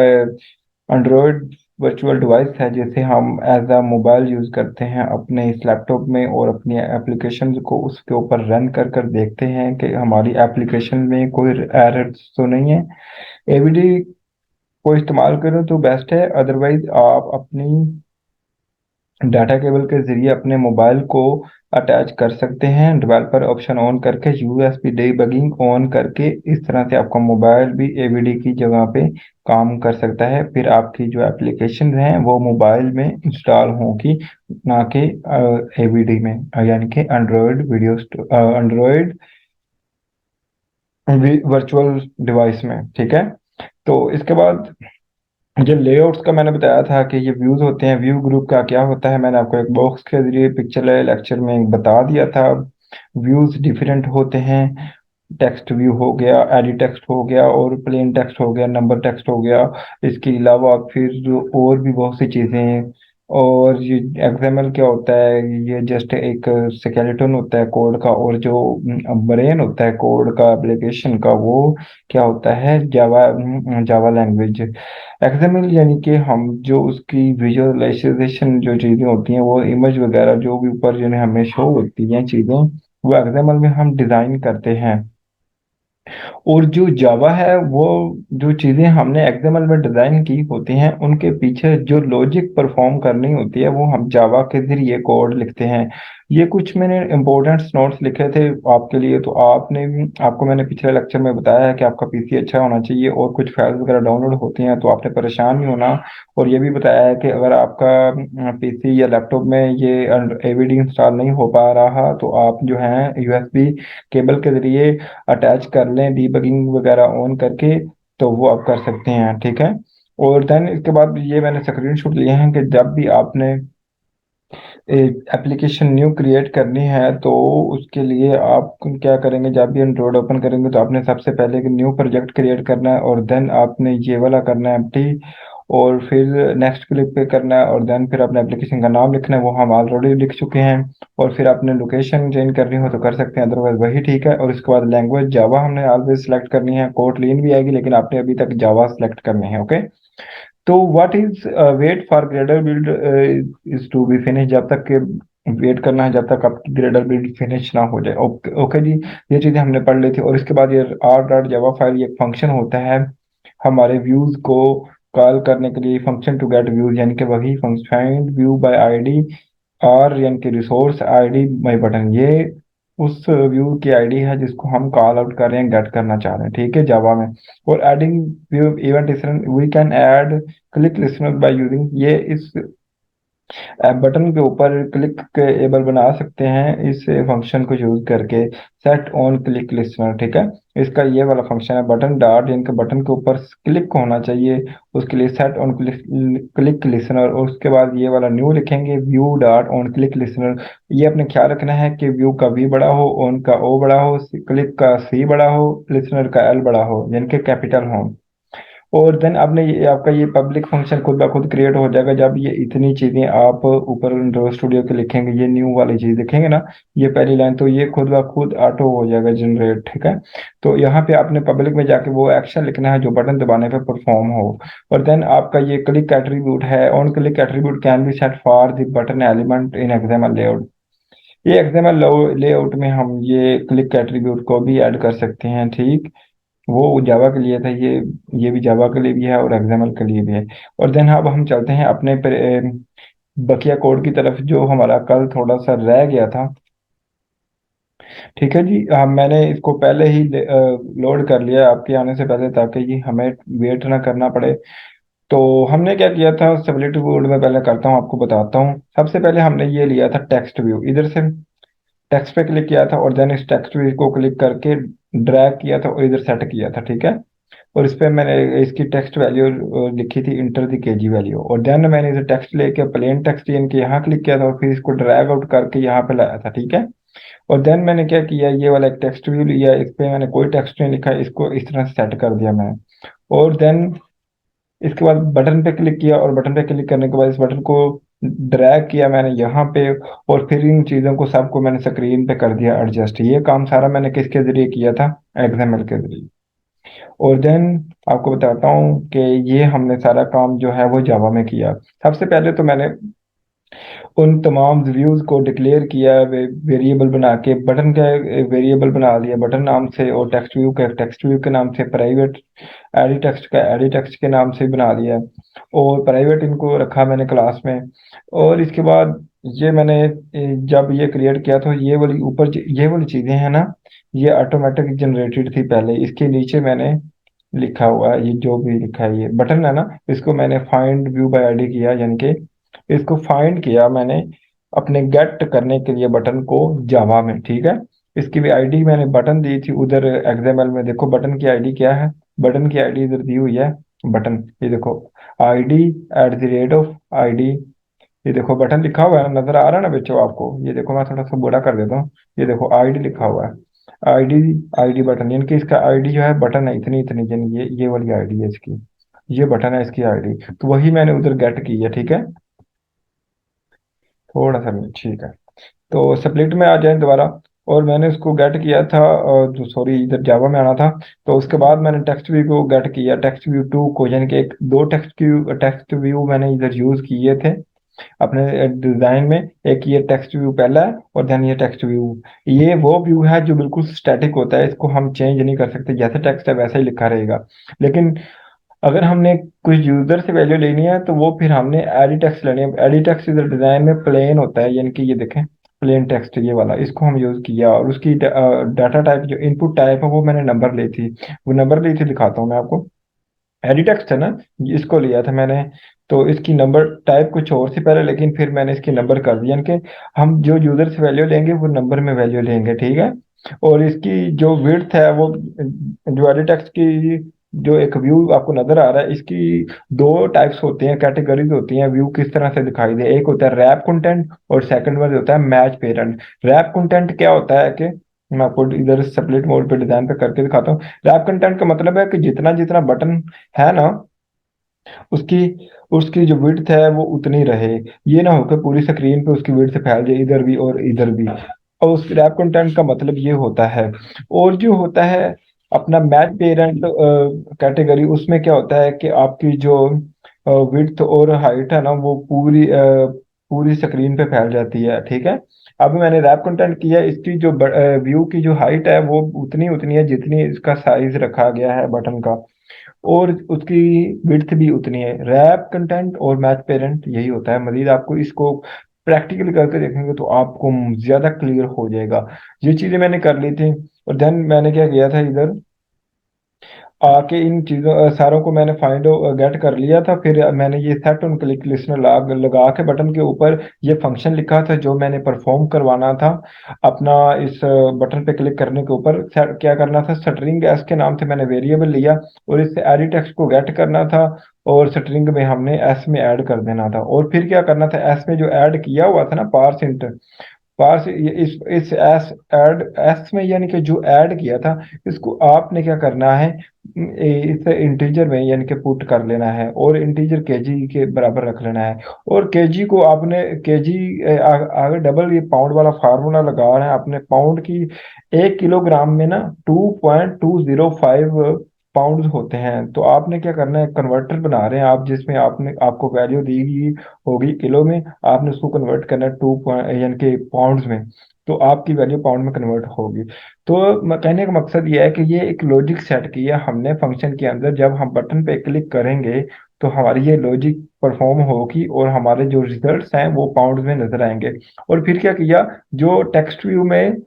एंड्रॉयड वर्चुअल डिवाइस है, जिसे हम एज अ मोबाइल यूज करते हैं अपने इस लैपटॉप में, और अपनी एप्लीकेशन को उसके ऊपर रन कर कर देखते हैं कि हमारी एप्लीकेशन में कोई एरर तो नहीं है। एवीडी को इस्तेमाल करो तो बेस्ट है, अदरवाइज आप अपनी डाटा केबल के जरिए अपने मोबाइल को अटैच कर सकते हैं, डेवलपर ऑप्शन ऑन करके, यूएसबी डीबगिंग ऑन करके। इस तरह से आपका मोबाइल भी एवीडी की जगह पे काम कर सकता है। फिर आपकी जो एप्लीकेशन है वो मोबाइल में इंस्टॉल होगी, ना कि एवीडी में, यानी कि Android video, Android virtual device में, ठीक है। तो इसके बाद जो लेआउट्स का मैंने बताया था कि ये व्यूज होते हैं, व्यू ग्रुप का क्या होता है, मैंने आपको एक बॉक्स के जरिए पिक्चर लेक्चर में बता दिया था। व्यूज डिफरेंट होते हैं। टेक्स्ट व्यू हो गया, एडिट टेक्स्ट हो गया, और प्लेन टेक्स्ट हो गया, नंबर टेक्स्ट हो गया। इसके अलावा फिर जो और भी बहुत सी चीज़ें हैं। और ये एक्सएमएल क्या होता है? ये जस्ट एक स्केलेटन होता है कोड का, और जो ब्रेन होता है कोड का, एप्लीकेशन का, वो क्या होता है? जावा, जावा लैंग्वेज। एक्सएमएल यानी कि हम जो उसकी विजुअलाइजेशन जो चीज़ें होती हैं, वो इमेज वगैरह जो भी ऊपर जो हमें शो होती हैं चीज़ें, वो एक्सएमएल में हम डिज़ाइन करते हैं। और जो जावा है, वो जो चीज़ें हमने एक्सएमएल में डिज़ाइन की होती हैं, उनके पीछे जो लॉजिक परफॉर्म करनी होती है, वो हम जावा के जरिए कोड लिखते हैं। ये कुछ मैंने इंपॉर्टेंट नोट्स लिखे थे आपके लिए, तो आपने भी, आपको मैंने पिछले लेक्चर में बताया है कि आपका पीसी अच्छा होना चाहिए, और कुछ फाइल्स वगैरह डाउनलोड होती हैं तो आपने परेशान नहीं होना। और ये भी बताया है कि अगर आपका पीसी या लैपटॉप में ये एवीडी इंस्टॉल नहीं हो पा रहा, तो आप जो है यूएसबी केबल के जरिए अटैच कर लें, डीबगिंग वगैरह ऑन करके। तो वो आप कर सकते हैं, ठीक है। और देन इसके बाद ये मैंने स्क्रीन शॉट लिए हैं कि जब भी आपने एप्लीकेशन न्यू क्रिएट करनी है तो उसके लिए आप क्या करेंगे, जब भी एंड्रॉइड ओपन करेंगे तो आपने सबसे पहले एक न्यू प्रोजेक्ट क्रिएट करना है, और देन आपने ये वाला करना है एम्प्टी, और फिर नेक्स्ट क्लिक पे करना है, और देन फिर अपने एप्लीकेशन का नाम लिखना है, वो हम ऑलरेडी लिख चुके हैं। और फिर आपने लोकेशन चेंज करनी हो तो कर सकते हैं, अदरवाइज वही ठीक है। और इसके बाद लैंग्वेज जावा हमने ऑलवेज सेलेक्ट करनी है, कोटलिन भी आएगी लेकिन आपने अभी तक जावा सेलेक्ट करनी है, ओके। तो what is wait for Gradle build is to be finish, जब तक के वेट करना है जब तक आपकी ग्रेडर बिल्ड फिनिश ना हो जाए, ओके ओके जी। ये चीजें हमने पढ़ ली थी। और इसके बाद ये आर डॉट जावा फाइल ये फंक्शन होता है हमारे व्यूज को कॉल करने के लिए, फंक्शन टू गेट व्यूज, यानी कि वही फंक्शन व्यू बाय आईडी, और यानी कि रिसोर्स आईडी माई बटन, ये उस व्यू की आईडी है जिसको हम कॉल आउट कर रहे हैं, गेट करना चाह रहे हैं, ठीक है, जावा में। और adding view event listener, we can add click listener by using, ये इस ऐप बटन के ऊपर क्लिक के एबल बना सकते हैं इस फंक्शन को यूज करके, सेट ऑन क्लिक लिस्टनर, ठीक है। इसका ये वाला फंक्शन है, बटन डॉट इनके बटन के ऊपर क्लिक होना चाहिए, उसके लिए सेट ऑन क्लिक लिस्टनर, और उसके बाद ये वाला न्यू लिखेंगे view dot on click listener. ये अपने ख्याल रखना है कि व्यू का वी बड़ा हो, ऑन का ओ बड़ा हो, क्लिक का सी बड़ा हो, लिस्टनर का एल बड़ा हो, यानी कि कैपिटल हो। और देन आपने ये आपका ये पब्लिक फंक्शन खुद ब खुद क्रिएट हो जाएगा जब ये इतनी चीजें आप ऊपर विंडोज स्टूडियो के लिखेंगे, ये न्यू वाली चीज लिखेंगे ना, ये पहली लाइन, तो ये खुद ब खुद ऑटो हो जाएगा जनरेट, ठीक है। तो यहाँ पे आपने पब्लिक में जाके वो एक्शन लिखना है जो बटन दबाने पे परफॉर्म हो। और देन आपका ये क्लिक एट्रीब्यूट है, on click attribute can be set for the button element in XML layout. ये एक्सएमएल लेआउट में हम ये क्लिक एट्रीब्यूट को भी ऐड कर सकते हैं, ठीक। वो जावा के लिए था, ये भी जावा के लिए भी है और एक्सएमएल के लिए भी है। और देन अब हम चलते हैं अपने बकिया कोड की तरफ जो हमारा कल थोड़ा सा रह गया था, ठीक है जी। मैंने इसको पहले ही लोड कर लिया आपके आने से पहले, ताकि ये हमें वेट ना करना पड़े। तो हमने क्या किया था, स्टेबिलिटी बोर्ड में पहले करता हूँ, आपको बताता हूँ। सबसे पहले हमने ये लिया था टेक्स्ट व्यू, इधर से टेक्स्ट पे क्लिक किया था, और देन इस टेक्स्ट व्यू को क्लिक करके ड्रैग किया था और इधर सेट किया था, ठीक है। और इस पे मैंने इसकी टेक्स्ट वैल्यू लिखी थी, इंटर द केजी वैल्यू, और देन मैंने इसे टेक्स्ट लेके प्लेन टेक्स्ट इनके यहाँ क्लिक किया था, और फिर इसको ड्रैग आउट करके यहाँ पे लाया था, ठीक है। और देन मैंने क्या किया, ये वाला एक टेक्स्ट व्यू लिया, इस पे मैंने कोई टेक्स्ट नहीं लिखा, इसको इस तरह सेट कर दिया मैंने। और देन इसके बाद बटन पे क्लिक किया, और बटन पे क्लिक करने के बाद इस बटन को ड्रैग किया मैंने यहाँ पे, और फिर इन चीज़ों को सबको मैंने स्क्रीन पे कर दिया एडजस्ट। ये काम सारा मैंने किसके जरिए किया था, एक्सएमएल के जरिए। और देन आपको बताता हूँ कि ये हमने सारा काम जो है वो जावा में किया। सबसे पहले तो मैंने उन तमाम व्यूज को डिक्लेयर किया, वेरिएबल बना के, बटन का वेरिएबल बना लिया बटन नाम से, और टेक्स्ट व्यू का टेक्स्ट व्यू के नाम से, प्राइवेट एडी टेक्स्ट का एडी टेक्स्ट के नाम से बना लिया, और प्राइवेट इनको रखा मैंने क्लास में। और इसके बाद ये मैंने जब ये क्रिएट किया तो ये वाली ऊपर ये वाली चीज़ें हैं ना, ये ऑटोमेटिक जनरेटेड थी पहले। इसके नीचे मैंने लिखा हुआ है, ये जो भी लिखा है ये बटन है ना, इसको मैंने फाइंड व्यू बाय आईडी किया, यानी कि इसको फाइंड किया मैंने अपने गेट करने के लिए बटन को जावा में, ठीक है। इसकी भी आईडी मैंने बटन दी थी उधर एक्सएमएल में, देखो बटन की आईडी क्या है, बटन की आईडी इधर दी हुई है, बटन ये देखो, ID at the rate of ID, ये देखो बटन लिखा हुआ है, नजर आ रहा है ना बच्चों आपको, ये देखो मैं थोड़ा सा बड़ा कर देता हूँ, ये देखो आईडी लिखा हुआ है, आईडी, आईडी बटन, यानी कि इसका आईडी जो है बटन है इतनी इतनी, यानी ये वाली आईडी है इसकी, ये बटन है इसकी आईडी, तो वही मैंने उधर गेट की है, ठीक है। थोड़ा सा नहीं, ठीक है। तो स्प्लिट में आ जाए दोबारा, और मैंने उसको गेट किया था, जो सॉरी इधर जावा में आना था। तो उसके बाद मैंने टेक्स्ट व्यू को गेट किया, टेक्स्ट व्यू टू को, यानी कि एक दो टेक्स्ट व्यू मैंने इधर यूज किए थे अपने डिजाइन में। एक ये टेक्स्ट व्यू पहला है, और देन ये टेक्स्ट व्यू, ये वो व्यू है जो बिल्कुल स्टैटिक होता है, इसको हम चेंज नहीं कर सकते, जैसे टेक्स्ट है वैसा ही लिखा रहेगा। लेकिन अगर हमने कुछ यूजर से वैल्यू लेनी है तो वो फिर हमने एडी टेक्स्ट लेनी है। एडी टेक्स्ट इधर डिजाइन में प्लेन होता है, यानी कि ये देखें प्लेन टेक्स्ट ये वाला, इसको हम यूज किया। और उसकी डाटा टाइप जो इनपुट टाइप है वो मैंने नंबर ली थी, वो नंबर ली थी, दिखाता हूँ मैं आपको। एडी टेक्स्ट है ना, इसको लिया था मैंने। तो इसकी नंबर टाइप कुछ और सी पहले, लेकिन फिर मैंने इसकी नंबर कर दिया, यानी कि हम जो यूजर से वैल्यू लेंगे वो नंबर में वैल्यू लेंगे, ठीक है। और इसकी जो विड्थ है वो, जो एडी टेक्स्ट की जो एक व्यू आपको नजर आ रहा है, इसकी दो टाइप्स होते हैं, कैटेगरीज होती हैं व्यू किस तरह से दिखाई दे। एक होता है रैप कंटेंट और सेकंड वन होता है मैच पेरेंट। रैप कंटेंट क्या होता है कि मैं आपको इधर स्प्लिट मोड पे डिजाइन पे करके दिखाता हूँ। रैप कंटेंट का मतलब है कि जितना जितना बटन है ना, उसकी उसकी जो विड्थ है वो उतनी रहे। ये ना हो कि पूरी स्क्रीन पे उसकी विड्थ फैल जाए इधर भी और इधर भी। और उस रैप कंटेंट का मतलब ये होता है। और जो होता है अपना मैच पेरेंट कैटेगरी, उसमें क्या होता है कि आपकी जो विड्थ और हाइट है ना, वो पूरी स्क्रीन पे फैल जाती है, ठीक है। अब मैंने रैप कंटेंट किया, इसकी जो व्यू की जो हाइट है वो उतनी उतनी है जितनी इसका साइज रखा गया है बटन का, और उसकी विड्थ भी उतनी है। रैप कंटेंट और मैच पेरेंट यही होता है। मजीद आपको इसको प्रैक्टिकली करके देखेंगे तो आपको ज्यादा क्लियर हो जाएगा। ये चीजें मैंने कर ली थी। और देन मैंने क्या किया था, इधर आके इन चीजों सारों को मैंने फाइंड गेट कर लिया था। फिर मैंने ये सेट ऑन क्लिक लिस्टनर लगा के बटन के ऊपर ये फंक्शन लिखा था जो मैंने परफॉर्म करवाना था अपना। इस बटन पे क्लिक करने के ऊपर क्या करना था, स्ट्रिंग एस के नाम से मैंने वेरिएबल लिया और इससे एडिट टेक्स्ट को गेट करना था, और स्ट्रिंग में हमने एस में ऐड कर देना था। और फिर क्या करना था, एस में जो ऐड किया हुआ था ना पार्स इंट, पास इस एस में यानी कि जो ऐड किया था, इसको आपने क्या करना है, इस इंटीजर में यानी कि पुट कर लेना है, और इंटीजर केजी के बराबर रख लेना है। और केजी को आपने केजी आगे डबल ये पाउंड वाला फार्मूला लगा रहे हैं अपने पाउंड की। 1 किलोग्राम में ना 2.205 पाउंड होते हैं। तो आपने क्या करना है, कन्वर्टर बना रहे हैं आप जिसमें आपने आपको वैल्यू दी गई होगी किलो में, आपने उसको कन्वर्ट करना है टू यानी कि पाउंड्स में। तो आपकी वैल्यू पाउंड में कन्वर्ट होगी। तो कहने का मकसद ये है कि ये एक लॉजिक सेट किया हमने फंक्शन के अंदर। जब हम बटन पे क्लिक करेंगे तो हमारी ये लॉजिक परफॉर्म होगी और हमारे जो रिजल्ट्स हैं वो पाउंड में नजर आएंगे। और फिर क्या किया, जो टेक्स्ट व्यू में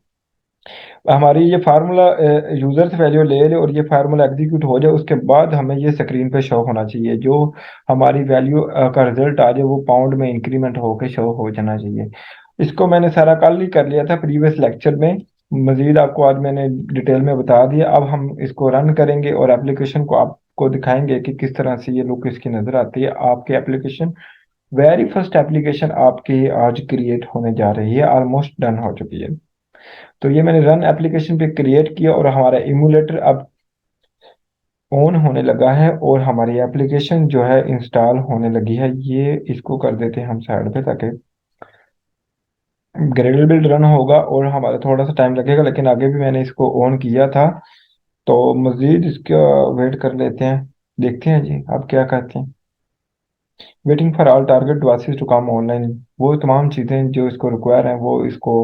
हमारी ये फार्मूला यूजर से वैल्यू ले ले और ये फार्मूला एग्जीक्यूट हो जाए, उसके बाद हमें ये स्क्रीन पे शो होना चाहिए। जो हमारी वैल्यू का रिजल्ट आ जाए वो पाउंड में इंक्रीमेंट होके शो हो जाना चाहिए। इसको मैंने सारा कल ही कर लिया था प्रीवियस लेक्चर में। मजीद आपको आज मैंने डिटेल में बता दिया। अब हम इसको रन करेंगे और एप्लीकेशन को आपको दिखाएंगे कि किस तरह से ये लुक इसकी नजर आती है। आपकी एप्लीकेशन, वेरी फर्स्ट एप्लीकेशन आपकी आज क्रिएट होने जा रही है, ऑलमोस्ट डन हो चुकी है। तो ये मैंने रन एप्लीकेशन पे क्रिएट किया और हमारा इमुलेटर अब ऑन होने लगा है और हमारी एप्लीकेशन जो है इंस्टॉल होने लगी है। ये इसको कर देते हैं हम साइड पे ताकि ग्रेडल बिल्ड रन होगा और हमारा थोड़ा सा टाइम लगेगा, लेकिन आगे भी मैंने इसको ऑन किया था। तो मजीद इसका वेट कर लेते हैं, देखते हैं जी आप क्या कहते हैं। Waiting for all target devices to come online, वो तमाम चीज़ें जो इसको रिक्वायर हैं वो इसको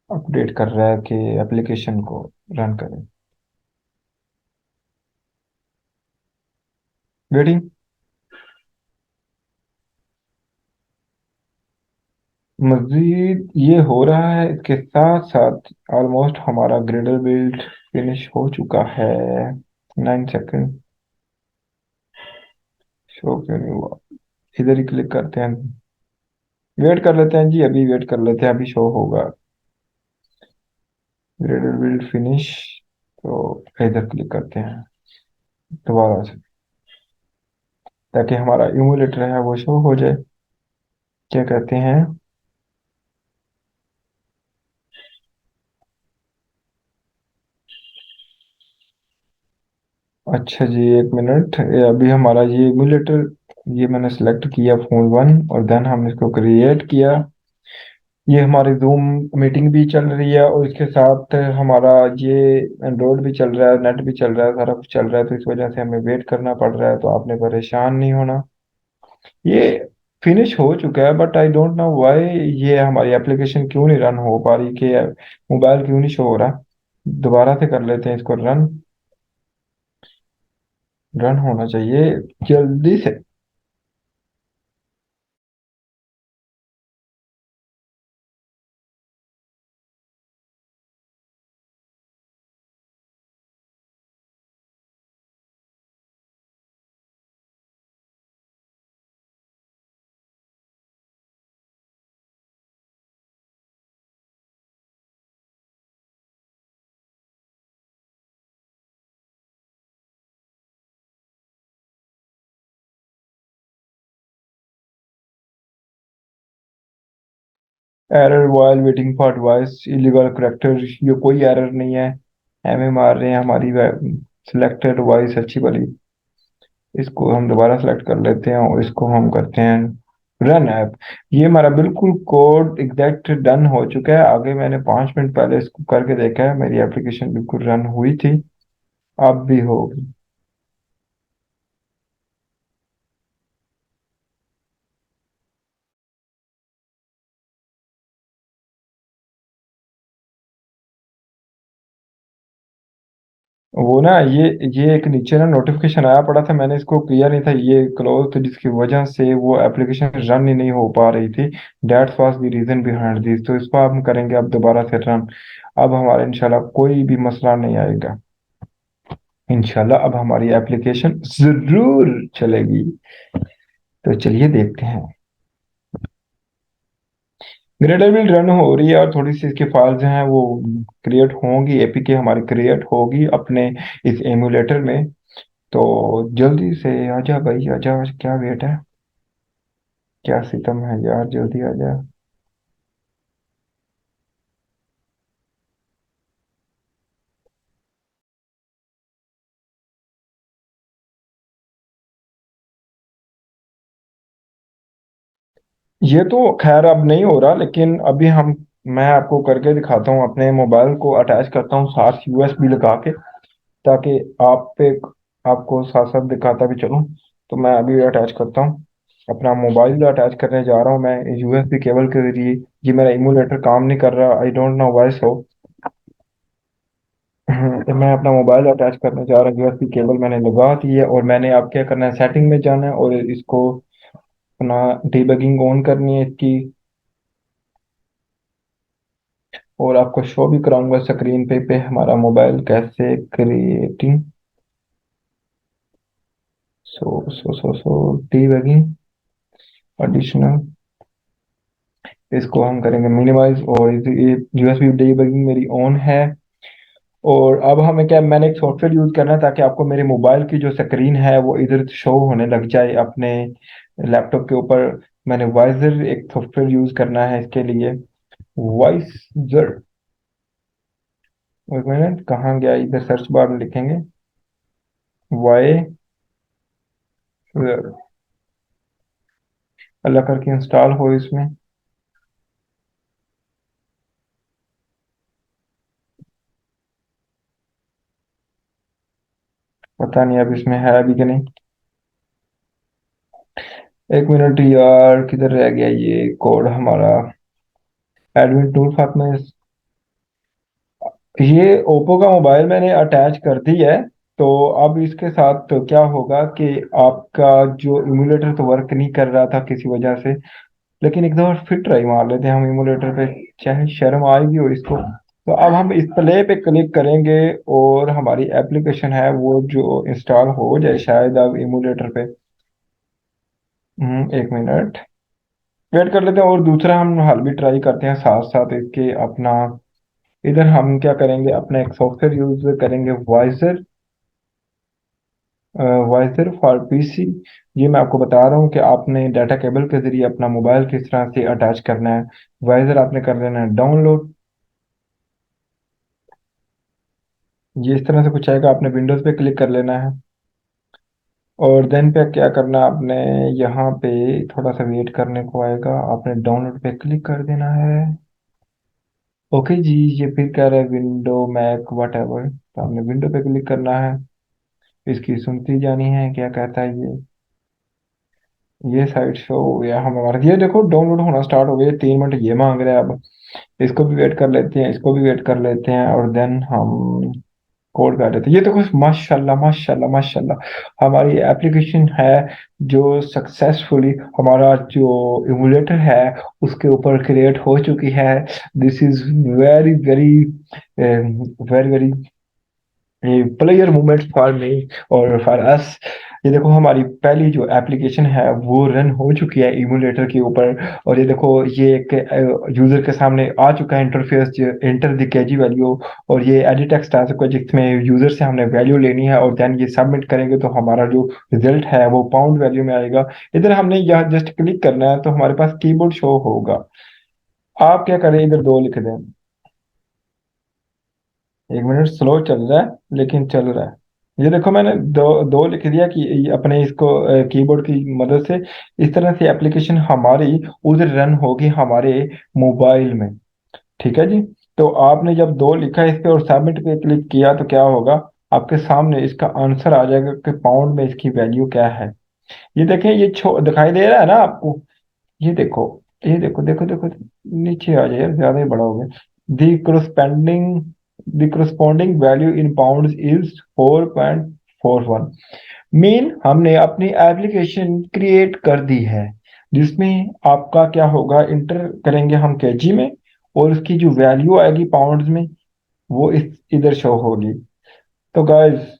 अपडेट कर रहा है कि एप्लीकेशन को रन करें। वेटिंग। मजीद ये हो रहा है, इसके साथ साथ ऑलमोस्ट हमारा ग्रेडल बिल्ड फिनिश हो चुका है। 9 सेकंड। शो क्यों नहीं हुआ, इधर ही क्लिक करते हैं, वेट कर लेते हैं जी, अभी वेट कर लेते हैं, अभी शो होगा ग्रेडल बिल्ड फिनिश। तो इधर क्लिक करते हैं दोबारा से ताकि हमारा इमुलेटर है वो शो हो जाए। क्या कहते हैं। अच्छा जी, 1 मिनट, ये अभी हमारा ये इमुलेटर, ये मैंने सेलेक्ट किया फोन वन और देन हमने इसको क्रिएट किया। ये हमारी जूम मीटिंग भी चल रही है और इसके साथ हमारा ये एंड्रॉयड भी चल रहा है, नेट भी चल रहा है, सारा कुछ चल रहा है। तो इस वजह से हमें वेट करना पड़ रहा है, तो आपने परेशान नहीं होना। ये फिनिश हो चुका है but I don't know why ये हमारी एप्लीकेशन क्यों नहीं रन हो पा रही, कि मोबाइल क्यों नहीं शो हो रहा। दोबारा से कर लेते हैं इसको रन। रन होना चाहिए जल्दी से। Error while waiting for device illegal character, ये कोई एरर नहीं है, हमें मार रहे हैं हमारी सिलेक्टेड डिवाइस अच्छी वाली। इसको हम दोबारा सेलेक्ट कर लेते हैं और इसको हम करते हैं रन ऐप। ये हमारा बिल्कुल कोड एग्जैक्ट डन हो चुका है। आगे मैंने 5 मिनट पहले इसको करके देखा है, मेरी एप्लीकेशन बिल्कुल रन हुई थी, अब भी होगी। वो ना ये एक नीचे ना नोटिफिकेशन आया पड़ा था, मैंने इसको किया नहीं था, ये क्लोज, तो जिसकी वजह से वो एप्लीकेशन रन ही नहीं हो पा रही थी। That's was the reason behind this. तो इसको हम करेंगे अब दोबारा से रन। अब हमारा इंशाल्लाह कोई भी मसला नहीं आएगा। इंशाल्लाह अब हमारी एप्लीकेशन जरूर चलेगी। तो चलिए देखते हैं। ग्रेडर बिल्ड रन हो रही है और थोड़ी सी इसकी फाइल्स जो हैं वो क्रिएट होंगी, एपीके हमारी क्रिएट होगी अपने इस एमुलेटर में। तो जल्दी से आजा भाई आजा, क्या वेट है, क्या सितम है यार, जल्दी आजा। ये तो खैर अब नहीं हो रहा, लेकिन अभी हम, मैं आपको करके दिखाता हूँ, अपने मोबाइल को अटैच करता हूँ साथ यूएसबी लगा के, ताकि आप पे आपको साथ साथ दिखाता भी चलूँ। तो मैं अभी अटैच करता हूँ, अपना मोबाइल अटैच करने जा रहा हूँ मैं यूएसबी केबल के जरिए। ये मेरा इमूलेटर काम नहीं कर रहा, I don't know why so. तो मैं अपना मोबाइल अटैच करने जा रहा हूँ, यूएसबी केबल मैंने लगा दी है, और मैंने अब क्या करना है, सेटिंग में जाना है और इसको अपना डीबगिंग ऑन करनी है इसकी। और आपको शो भी कराऊंगा स्क्रीन पे हमारा मोबाइल कैसे क्रिएटिंग। सो डीबगिंग एडिशनल, इसको हम करेंगे मिनिमाइज, और ये यूएसबी डीबगिंग मेरी ऑन है। और अब हमें क्या, मैंने एक सॉफ्टवेयर यूज करना है ताकि आपको मेरे मोबाइल की जो स्क्रीन है वो इधर शो होने लग जाए अपने लैपटॉप के ऊपर। मैंने वाइजर एक सॉफ्टवेयर यूज करना है इसके लिए, वाइजर। एक मिनट, कहाँ गया, इधर सर्च बार में लिखेंगे वाई, अल्लाह करके इंस्टॉल हो इसमें। पता नहीं अब इसमें है अभी कि नहीं। एक मिनट यार, किधर रह गया ये कोड हमारा, एडमिन टूल फाक में। ये ओप्पो का मोबाइल मैंने अटैच कर दी है। तो अब इसके साथ तो क्या होगा कि आपका जो इम्यूलेटर तो वर्क नहीं कर रहा था किसी वजह से, लेकिन एक दफा फिर ट्राई मार लेते हैं हम इम्यूलेटर पे, चाहे शर्म आएगी हो इसको। तो अब हम इस प्ले पे क्लिक करेंगे और हमारी एप्लीकेशन है वो जो इंस्टॉल हो जाए शायद अब इम्यूलेटर पे। एक मिनट वेट कर लेते हैं, और दूसरा हम हल भी ट्राई करते हैं साथ साथ इसके अपना। इधर हम क्या करेंगे, अपना एक सॉफ्टवेयर यूज करेंगे, वाइजर, वाइजर फॉर पीसी। ये मैं आपको बता रहा हूँ कि आपने डाटा केबल के जरिए अपना मोबाइल किस तरह से अटैच करना है। वाइजर आपने कर लेना है डाउनलोड। ये इस तरह से कुछ आएगा, आपने विंडोज पे क्लिक कर लेना है, और देन पे क्या करना है आपने, यहाँ पे थोड़ा सा वेट करने को आएगा, आपने डाउनलोड पे क्लिक कर देना है। ओके जी, ये फिर कह रहा है विंडो मैक वट एवर, तो आपने विंडो पे क्लिक करना है, इसकी सुनती जानी है क्या कहता है ये साइट शो या हमारा, ये देखो डाउनलोड होना स्टार्ट हो गया, 3 मिनट ये मांग रहा है अब। इसको भी वेट कर लेते हैं, इसको भी वेट कर लेते हैं, और देन हम कोड कर देते हैं। ये देखो माशाल्लाह माशाल्लाह माशाल्लाह, हमारी एप्लीकेशन है जो सक्सेसफुली हमारा जो इमुलेटर है उसके ऊपर क्रिएट हो चुकी है। This is very very very very player movement for me और फॉर अस। ये देखो हमारी पहली जो एप्लीकेशन है वो रन हो चुकी है इमुलेटर के ऊपर। और ये देखो ये एक यूजर के सामने आ चुका है interface, enter the KG value, और ये एडिट टेक्स्ट आ चुका है जिसमें यूजर से हमने वैल्यू लेनी है, और देन ये सबमिट करेंगे तो हमारा जो रिजल्ट है वो पाउंड वैल्यू में आएगा। इधर हमने यहाँ जस्ट क्लिक करना है तो हमारे पास कीबोर्ड शो होगा। आप क्या करें, इधर 2 लिख दें। 1 मिनट, स्लो चल रहा है लेकिन चल रहा है। ये देखो मैंने दो दो लिख दिया कि ये अपने इसको कीबोर्ड की मदद से इस तरह से एप्लीकेशन हमारी उधर रन होगी हमारे मोबाइल में। ठीक है जी। तो आपने जब 2 लिखा इस पे और सबमिट पे क्लिक किया तो क्या होगा, आपके सामने इसका आंसर आ जाएगा कि पाउंड में इसकी वैल्यू क्या है। ये देखें, ये दिखाई दे रहा है ना आपको। ये देखो, ये देखो, देखो देखो, नीचे आ जाए यार, ज्यादा ही बड़ा हो गया। The corresponding value in pounds is 4.41। Mean हमने अपनी एप्लीकेशन क्रिएट कर दी है, जिसमें आपका क्या होगा, इंटर करेंगे हम केजी में, और उसकी जो वैल्यू आएगी पाउंड्स में वो इस इधर शो होगी। तो गाइस